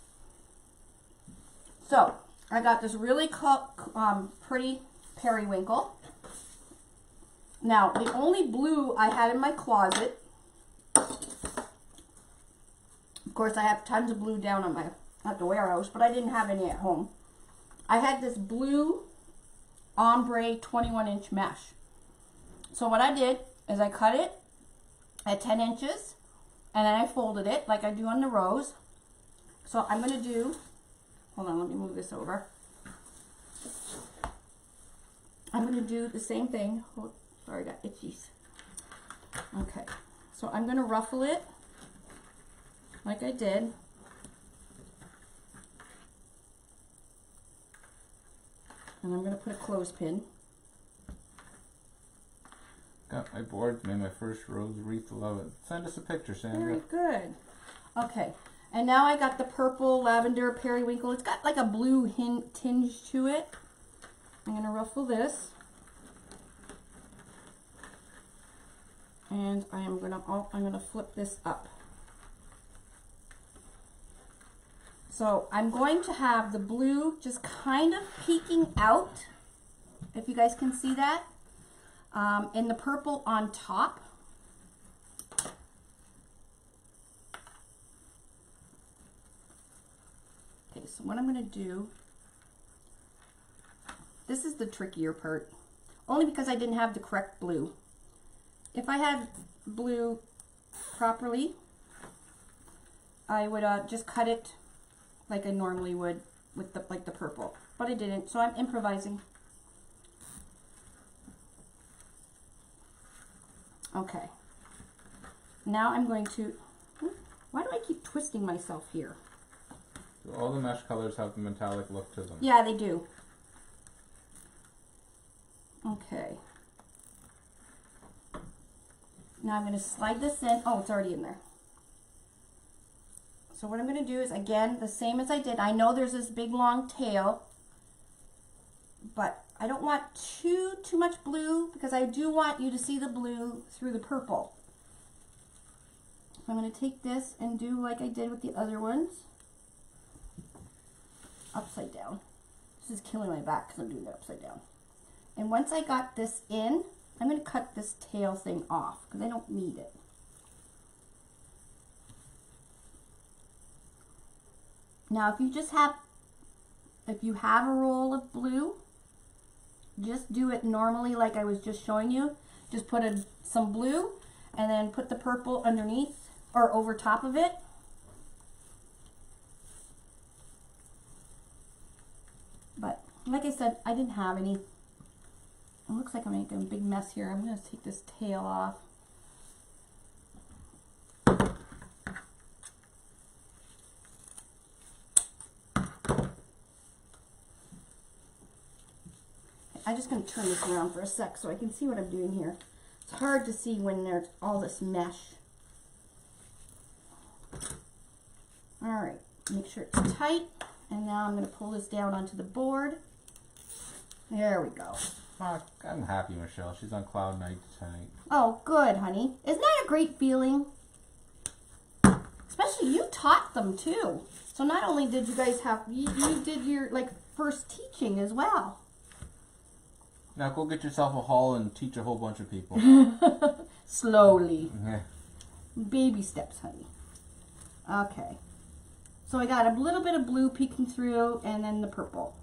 So, I got this really pretty periwinkle. Now, the only blue I had in my closet, of course I have tons of blue down on at the warehouse, but I didn't have any at home. I had this blue ombre 21-inch mesh. So what I did is I cut it at 10 inches and then I folded it like I do on the rose. So I'm going to do, hold on, let me move this over. I'm going to do the same thing. Oh, sorry, I got itchies. Okay, so I'm going to ruffle it like I did. And I'm going to put a clothespin. Got my boards, made my first rose wreath. Love it. Send us a picture, Sandra. Very good. Okay, and now I got the purple lavender periwinkle. It's got like a blue tinge to it. I'm going to ruffle this. And I'm gonna flip this up. So I'm going to have the blue just kind of peeking out, if you guys can see that, and the purple on top. Okay, so what I'm gonna do, this is the trickier part, only because I didn't have the correct blue. If I had blue properly, I would just cut it like I normally would with the purple, but I didn't, so I'm improvising. Okay. Now I'm going to, why do I keep twisting myself here? So all the mesh colors have the metallic look to them. Yeah, they do. Okay. Now I'm going to slide this in. Oh, it's already in there. So what I'm going to do is, again, the same as I did. I know there's this big long tail, but I don't want too much blue because I do want you to see the blue through the purple. So I'm going to take this and do like I did with the other ones. Upside down. This is killing my back because I'm doing it upside down. And once I got this in, I'm going to cut this tail thing off because I don't need it. Now if you have a roll of blue, just do it normally like I was just showing you. Just put some blue and then put the purple underneath or over top of it. But like I said, I didn't have any. It looks like I'm making a big mess here. I'm going to take this tail off. I'm just going to turn this around for a sec so I can see what I'm doing here. It's hard to see when there's all this mesh. Alright, make sure it's tight. And now I'm going to pull this down onto the board. There we go. I'm happy, Michelle. She's on cloud nine tonight. Oh, good, honey. Isn't that a great feeling? Especially you taught them too. So not only did you guys have, you did your first teaching as well. Now go get yourself a hall and teach a whole bunch of people. Slowly. Yeah. Baby steps, honey. Okay. So I got a little bit of blue peeking through and then the purple.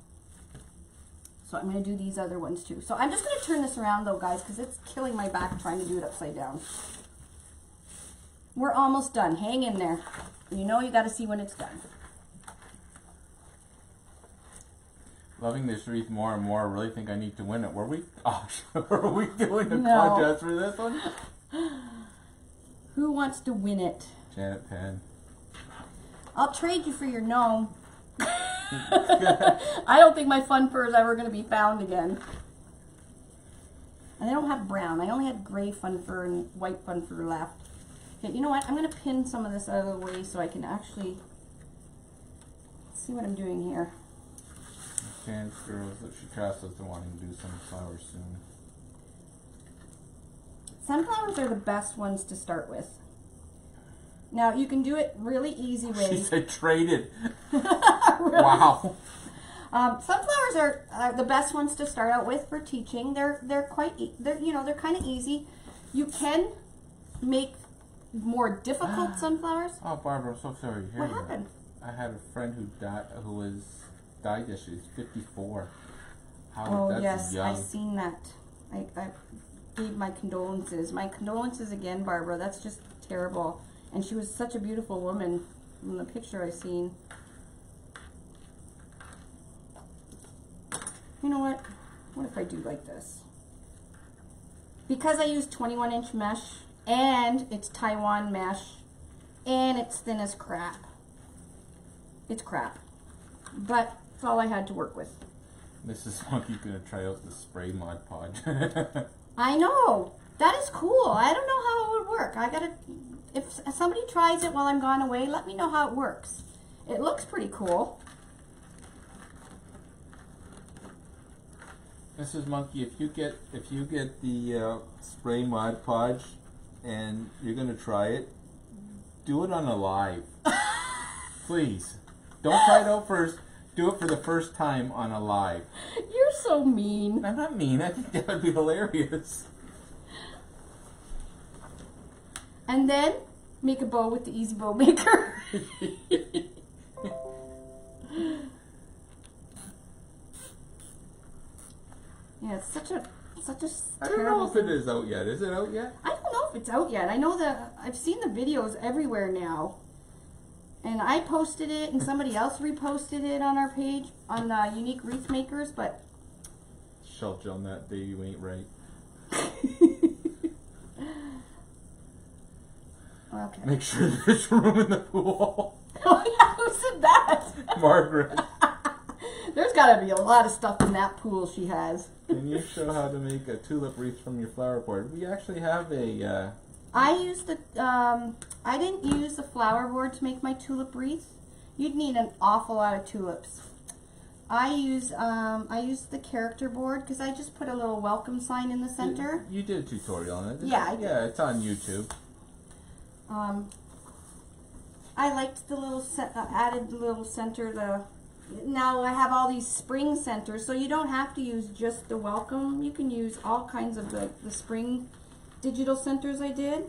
So I'm going to do these other ones too. So I'm just going to turn this around though, guys, because it's killing my back trying to do it upside down. We're almost done. Hang in there. You know you got to see when it's done. Loving this wreath more and more. I really think I need to win it. Were we? Oh, are we doing a No. contest for this one? Who wants to win it? Janet Penn. I'll trade you for your gnome. I don't think my fun fur is ever going to be found again. And I don't have brown. I only had gray fun fur and white fun fur left. Okay, you know what? I'm going to pin some of this out of the way so I can actually see what I'm doing here. Chance girls that she trusts us to wanting to do sunflowers soon. Sunflowers are the best ones to start with. Now you can do it really easy ways. She said traded. Really? Wow. Sunflowers are the best ones to start out with for teaching. They're kind of easy. You can make more difficult sunflowers. Oh, Barbara, I'm so sorry to hear What that. happened? I had a friend who died. Who died yesterday. She's 54. Howard, Oh that's yes, young. I've seen that. I gave my condolences. My condolences again, Barbara. That's just terrible. And she was such a beautiful woman from the picture I seen. You know what? What if I do like this? Because I use 21-inch mesh, and it's Taiwan mesh, and it's thin as crap. It's crap. But it's all I had to work with. Mrs. Monkey's gonna try out the spray Mod Podge. I know. That is cool. I don't know how it would work. I gotta, if somebody tries it while I'm gone away, let me know how it works. It looks pretty cool. Mrs. Monkey, if you get the spray Mod Podge and you're gonna try it, do it on a live. Please. Don't try it out first. Do it for the first time on a live. You're so mean. I'm not mean. I think that would be hilarious. And then make a bow with the Easy Bow Maker. Yeah, it's such a I don't terrible know if it is out yet. Is it out yet? I don't know if it's out yet. I know that I've seen the videos everywhere now. And I posted it and somebody else reposted it on our page on the Unique Wreath Makers, but Shelch on that day you ain't right. okay. Make sure there's room in the pool. Oh yeah, who said that? Margaret. There's gotta be a lot of stuff in that pool she has. Can you show how to make a tulip wreath from your flower board? We actually have a I used the I didn't use the flower board to make my tulip wreath. You'd need an awful lot of tulips. I used the character board because I just put a little welcome sign in the center. You did a tutorial on it. Yeah, I did. Yeah, it's on YouTube. I liked the little added little center. Now I have all these spring centers, so you don't have to use just the welcome. You can use all kinds of the spring digital centers I did.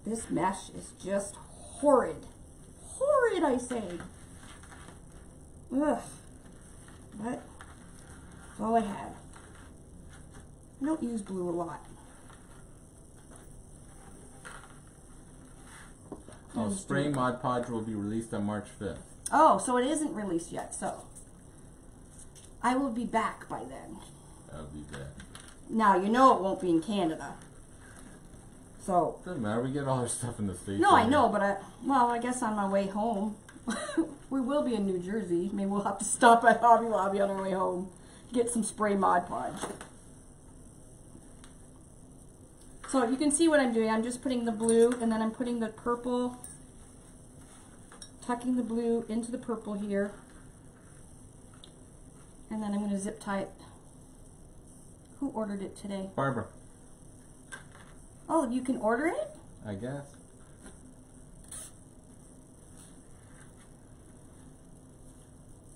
This mesh is just horrid. Horrid, I say. Ugh. But that's all I had. I don't use blue a lot. Oh, Spray Mod Podge will be released on March 5th. Oh, so it isn't released yet, so I will be back by then. That'll be bad. Now, you know it won't be in Canada. So. Doesn't matter, we get all our stuff in the States. No, I know, but I guess on my way home, we will be in New Jersey. Maybe we'll have to stop at Hobby Lobby on our way home to get some spray Mod Podge. So you can see what I'm doing. I'm just putting the blue and then I'm putting the purple, tucking the blue into the purple here. And then I'm going to zip tie it. Who ordered it today? Barbara. Oh, you can order it? I guess.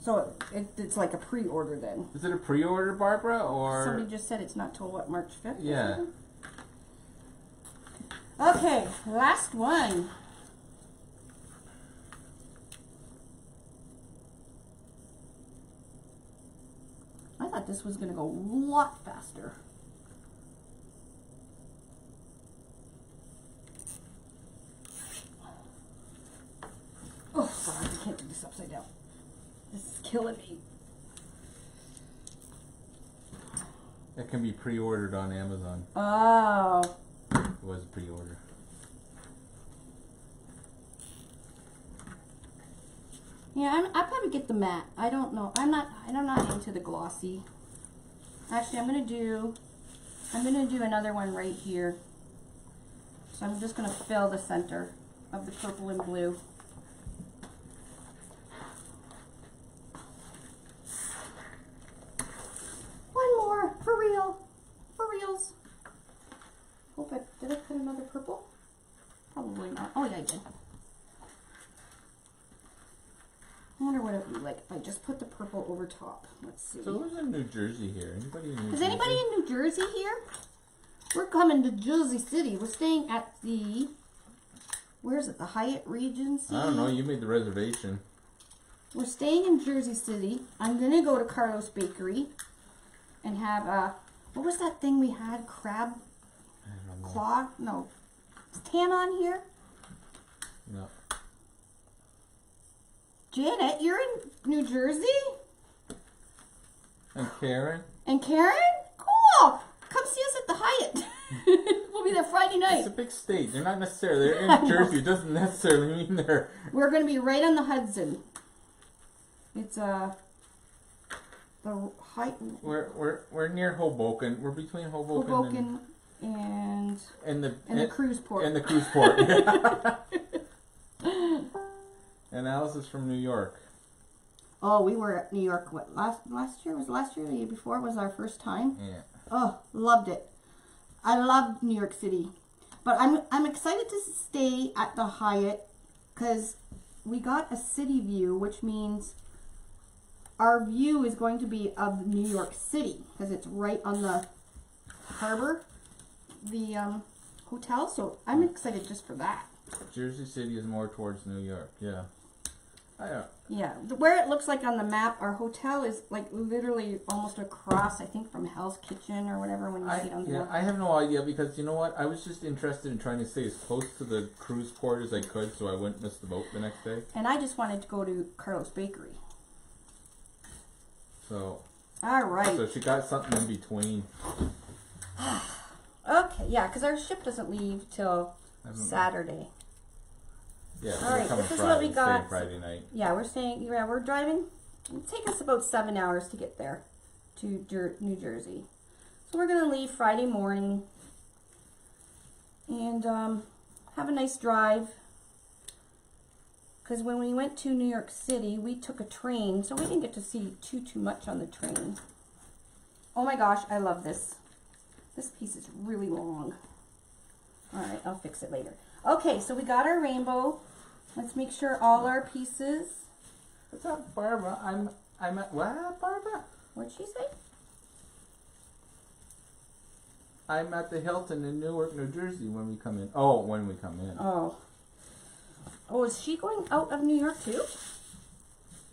So it's like a pre-order then. Is it a pre-order, Barbara, or? Somebody just said it's not till what, March 5th? Yeah. Okay, last one. I thought this was going to go a lot faster. Oh, God, I can't do this upside down. This is killing me. It can be pre-ordered on Amazon. Oh. It was pre-order. Yeah, I'll probably get the matte. I don't know. I'm not into the glossy. Actually, I'm gonna do another one right here. So I'm just gonna fill the center of the purple and blue. One more, for real, for reals. Did I put another purple? Probably not. Oh yeah, I did. I wonder what it would be like if I just put the purple over top. Let's see. So who's in New Jersey here? Anybody in New Jersey? Is anybody in New Jersey here? We're coming to Jersey City. We're staying at the, where is it? The Hyatt Regency? I don't know. You made the reservation. we're staying in Jersey City. I'm gonna go to Carlos Bakery and have what was that thing we had? Crab claw? No. Is Tan on here? No. Janet, you're in New Jersey? And Karen? And Karen? Cool! Come see us at the Hyatt. We'll be there Friday night. It's a big state. They're not necessarily, they're in Jersey. It doesn't necessarily mean they're... We're going to be right on the Hudson. It's the Hyatt. We're near Hoboken. We're between Hoboken and the cruise port. And the cruise port. And Alice is from New York. Oh, we were at New York. What last year? Was last year? The year before was our first time. Yeah. Oh, loved it. I loved New York City, but I'm excited to stay at the Hyatt because we got a city view, which means our view is going to be of New York City because it's right on the harbor, the hotel. So I'm excited just for that. Jersey City is more towards New York. Yeah. Yeah, where it looks like on the map, our hotel is like literally almost across, I think, from Hell's Kitchen or whatever when you see it on the map. I have no idea because you know what? I was just interested in trying to stay as close to the cruise port as I could so I wouldn't miss the boat the next day. And I just wanted to go to Carlos Bakery. So. All right. So she got something in between. Okay, yeah, because our ship doesn't leave till Saturday. Yeah, all right, this is what we got. Friday night. Yeah, we're staying. Yeah, we're driving. It'll take us about 7 hours to get there to New Jersey. So we're gonna leave Friday morning and have a nice drive. Because when we went to New York City, we took a train, so we didn't get to see too much on the train. Oh my gosh, I love this. This piece is really long. All right, I'll fix it later. Okay, so we got our rainbow. Let's make sure all our pieces. What's up, Barbara? I'm at what, Barbara? What'd she say? I'm at the Hilton in Newark, New Jersey when we come in. Oh, when we come in. Oh. Oh, is she going out of New York too?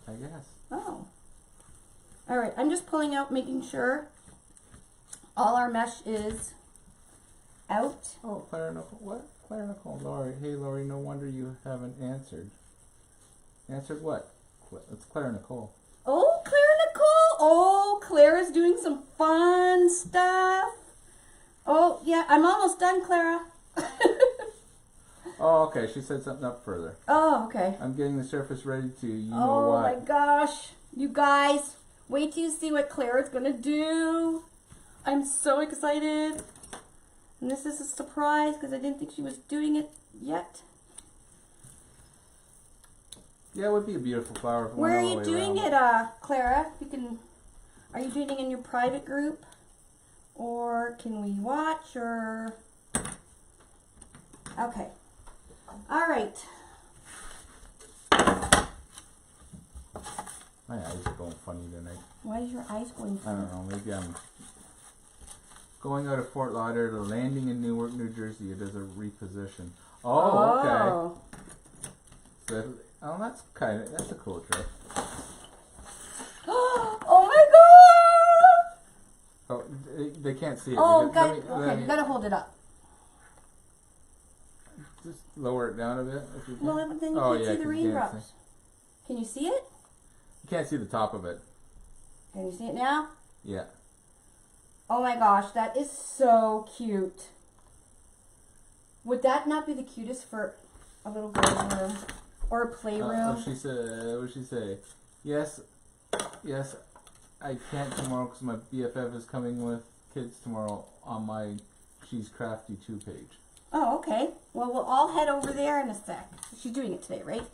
I guess. Oh. All right, I'm just pulling out, making sure all our mesh is out. Oh, Clara Nicole. What? Clara Nicole. Lori. Hey, Lori, no wonder you haven't answered. Answered what? It's Clara Nicole. Oh, Clara Nicole. Oh, Clara's doing some fun stuff. Oh, yeah, I'm almost done, Clara. Oh, okay. She said something up further. Oh, okay. I'm getting the surface ready to you know Oh what. my gosh. You guys, wait till you see what Clara's going to do. I'm so excited. And this is a surprise because I didn't think she was doing it yet. Yeah, it would be a beautiful flower. If it Where are went all you the way doing around. it, Clara? Are you doing it in your private group? Or can we watch or... Okay. All right. My eyes are going funny tonight. Why is your eyes going I funny? don't know. Maybe I'm going out of Fort Lauderdale, landing in Newark, New Jersey. It is a reposition. Oh, okay. So, that's a cool trick. Oh my god! Oh, they can't see it. Oh, because- okay, you gotta hold it up. Just lower it down a bit. If you can. Well, then you Oh, can't yeah, see the 'cause you can't raindrops. see. Can you see it? You can't see the top of it. Can you see it now? Yeah. Oh my gosh, that is so cute. Would that not be the cutest for a little girl's room or a playroom? What did she say? Yes, I can't tomorrow because my BFF is coming with kids tomorrow on my She's Crafty 2 page. Oh, okay. Well, we'll all head over there in a sec. She's doing it today, right?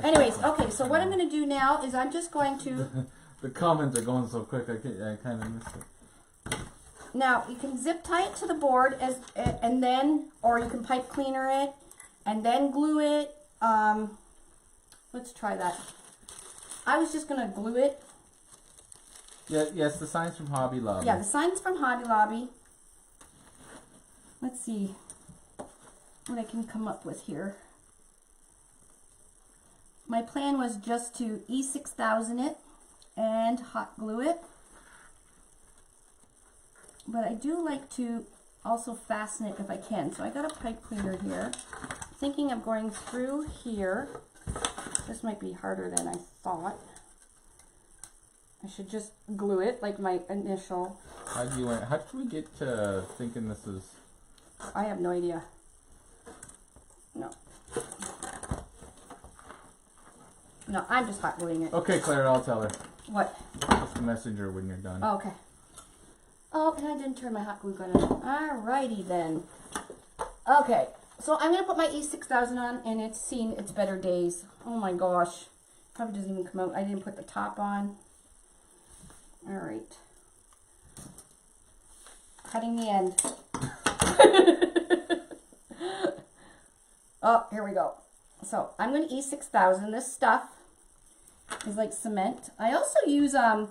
Anyways, okay, so what I'm going to do now is I'm just going to... The comments are going so quick, I kind of missed it. Now, you can zip tie it to the board and then, or you can pipe cleaner it and then glue it. Let's try that. I was just going to glue it. Yeah, yes, the sign's from Hobby Lobby. Yeah, the sign's from Hobby Lobby. Let's see what I can come up with here. my plan was just to E6000 it and hot glue it. But I do like to also fasten it if I can. So I got a pipe cleaner here. Thinking of going through here. This might be harder than I thought. I should just glue it like my initial. How did we get to thinking this is? I have no idea. No. No, I'm just hot gluing it. Okay, Claire, I'll tell her. What? Just message her when you're done. Oh, okay. Oh, and I didn't turn my hot glue gun on. Alrighty then. Okay, so I'm going to put my E6000 on, and it's seen its better days. Oh my gosh. Probably doesn't even come out. I didn't put the top on. Alright. Cutting the end. Oh, here we go. So, I'm going to E6000. This stuff is like cement. I also use a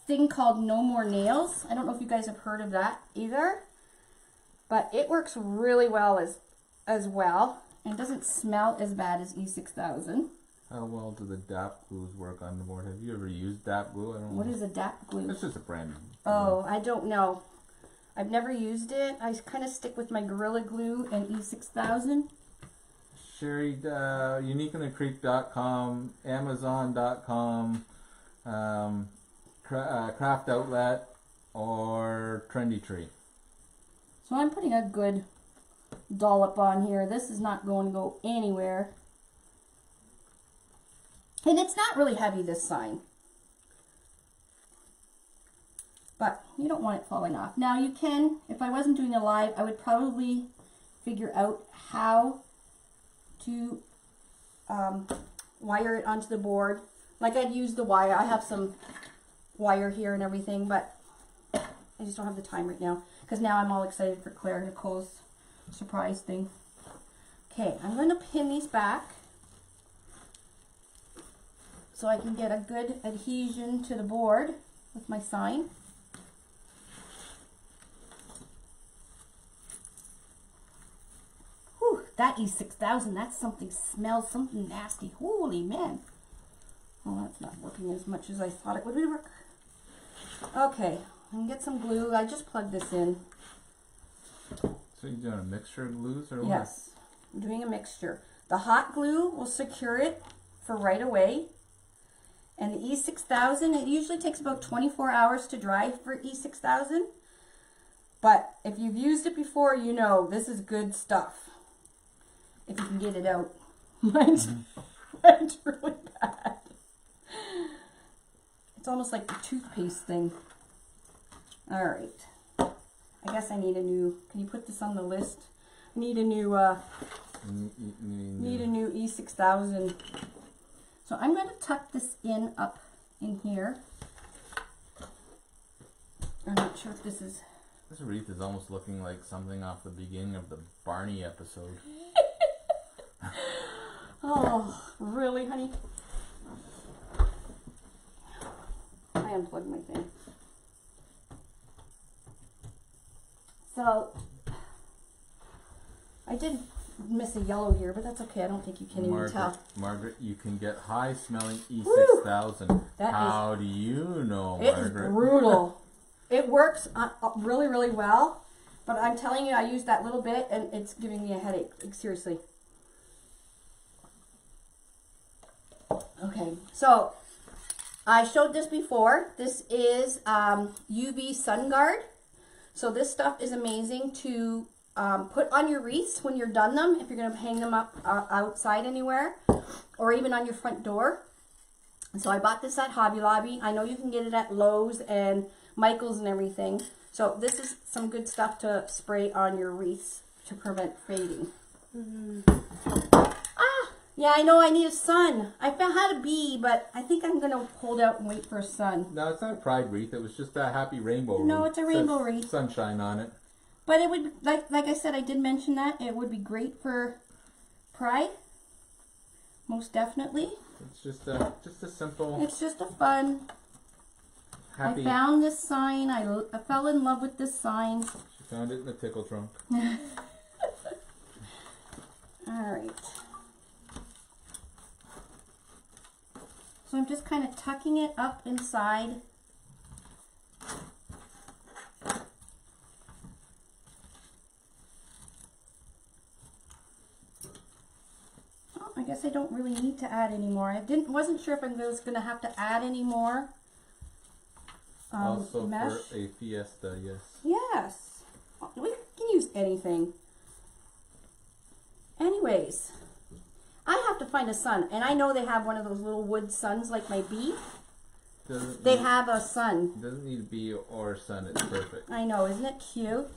thing called No More Nails. I don't know if you guys have heard of that either, but it works really well as well, and doesn't smell as bad as E6000. How well do the DAP glues work on the board? Have you ever used DAP glue? I don't know. What is a DAP glue? It's just a brand. Oh, I don't know. I've never used it. I kind of stick with my Gorilla Glue and E6000. Sherry, uniqueinthecreek.com, Amazon.com, Craft Outlet, or Trendy Tree. So I'm putting a good dollop on here. This is not going to go anywhere. And it's not really heavy, this sign. But you don't want it falling off. Now you can, if I wasn't doing a live, I would probably figure out how to wire it onto the board. Like I'd use the wire. I have some wire here and everything, but I just don't have the time right now. Because now I'm all excited for Claire and Nicole's surprise thing. Okay, I'm going to pin these back so I can get a good adhesion to the board with my sign. Whew, that E6000, that's something, smells something nasty. Holy man. Oh, that's not working as much as I thought it would work. Okay, I can get some glue. I just plugged this in. So you're doing a mixture of glues or what? Yes, I'm doing a mixture. The hot glue will secure it for right away. And the E6000, it usually takes about 24 hours to dry for E6000. But if you've used it before, you know this is good stuff. If you can get it out. Mine's really bad. It's almost like the toothpaste thing. Alright. I guess I need a new, can you put this on the list? I need a new, need a new E6000. So I'm going to tuck this in up in here. I'm not sure if this is... This wreath is almost looking like something off the beginning of the Barney episode. Oh, really, honey? I unplugged my thing. So, I did miss a yellow here, but that's okay. I don't think you can even tell. Margaret, you can get high smelling E6000. How do you know, Margaret? It is brutal. It works really, really well, but I'm telling you, I used that little bit and it's giving me a headache. Like, seriously. Okay, so I showed this before. This is UV Sun Guard. So this stuff is amazing to put on your wreaths when you're done them, if you're going to hang them up outside anywhere, or even on your front door. So I bought this at Hobby Lobby. I know you can get it at Lowe's and Michael's and everything. So this is some good stuff to spray on your wreaths to prevent fading. Yeah, I know I need a sun. I had a bee, but I think I'm going to hold out and wait for a sun. No, it's not a pride wreath. It was just a happy rainbow wreath. No, it's a rainbow wreath. Sunshine on it. But it would, like I said, I did mention that. It would be great for Pride. Most definitely. It's just a simple... It's just a fun... Happy. I found this sign. I fell in love with this sign. She found it in the tickle trunk. Alright. I'm just kind of tucking it up inside. Oh, I guess I don't really need to add any more. Wasn't sure if I was going to have to add any more. Also mesh. for a fiesta, yes. Yes. We can use anything. Anyways, I have to find a sun, and I know they have one of those little wood suns like my beef. They have a sun. Doesn't need to be or sun, it's perfect. I know, isn't it cute?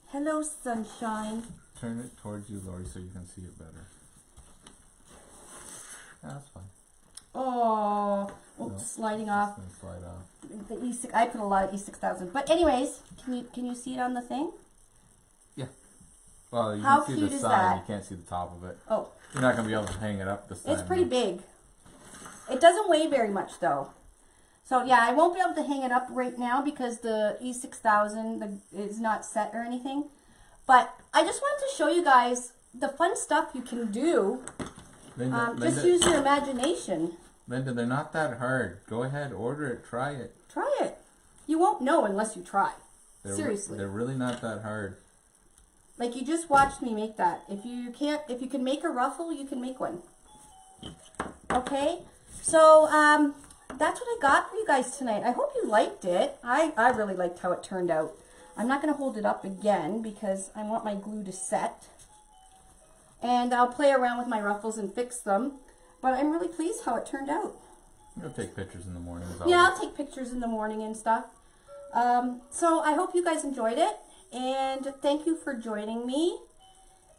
Hello, sunshine. Turn it towards you, Lori, so you can see it better. That's fine. Oh, No, sliding off. It's gonna slide off. The E6, I put a lot of E6000. But anyways, can you see it on the thing? Yeah. Well, you How can see cute the is side, that? you can't see the top of it. Oh, You're not gonna be able to hang it up this time. it's pretty big. It doesn't weigh very much though. So yeah, I won't be able to hang it up right now because the E6000 is not set or anything. But I just wanted to show you guys the fun stuff you can do. Linda, just use your imagination. Linda, they're not that hard. Go ahead, order it, try it. Try it. You won't know unless you try. Seriously. They're really not that hard. Like you just watched me make that. If you can make a ruffle, you can make one. Okay? So, that's what I got for you guys tonight. I hope you liked it. I really liked how it turned out. I'm not going to hold it up again because I want my glue to set. And I'll play around with my ruffles and fix them. But I'm really pleased how it turned out. You'll take pictures in the morning. Yeah, I'll take pictures in the morning and stuff. So I hope you guys enjoyed it. And thank you for joining me.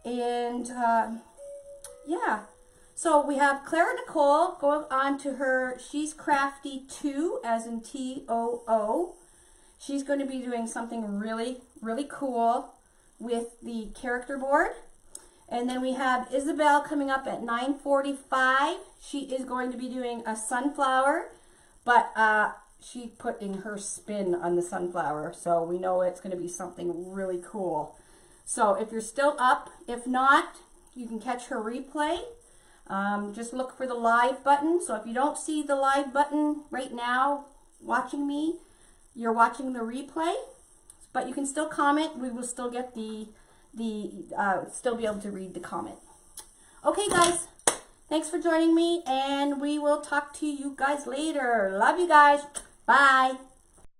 And yeah. So we have Clara Nicole going on to her She's Crafty 2, as in T-O-O. She's going to be doing something really, really cool with the character board. And then we have Isabel coming up at 9:45. She is going to be doing a sunflower, but she put in her spin on the sunflower, so we know it's going to be something really cool. So if you're still up, if not, you can catch her replay. Just look for the live button. So if you don't see the live button right now watching me, you're watching the replay, but you can still comment. We will still get still be able to read the comment. Okay, guys, thanks for joining me, and we will talk to you guys later. Love you guys. Bye.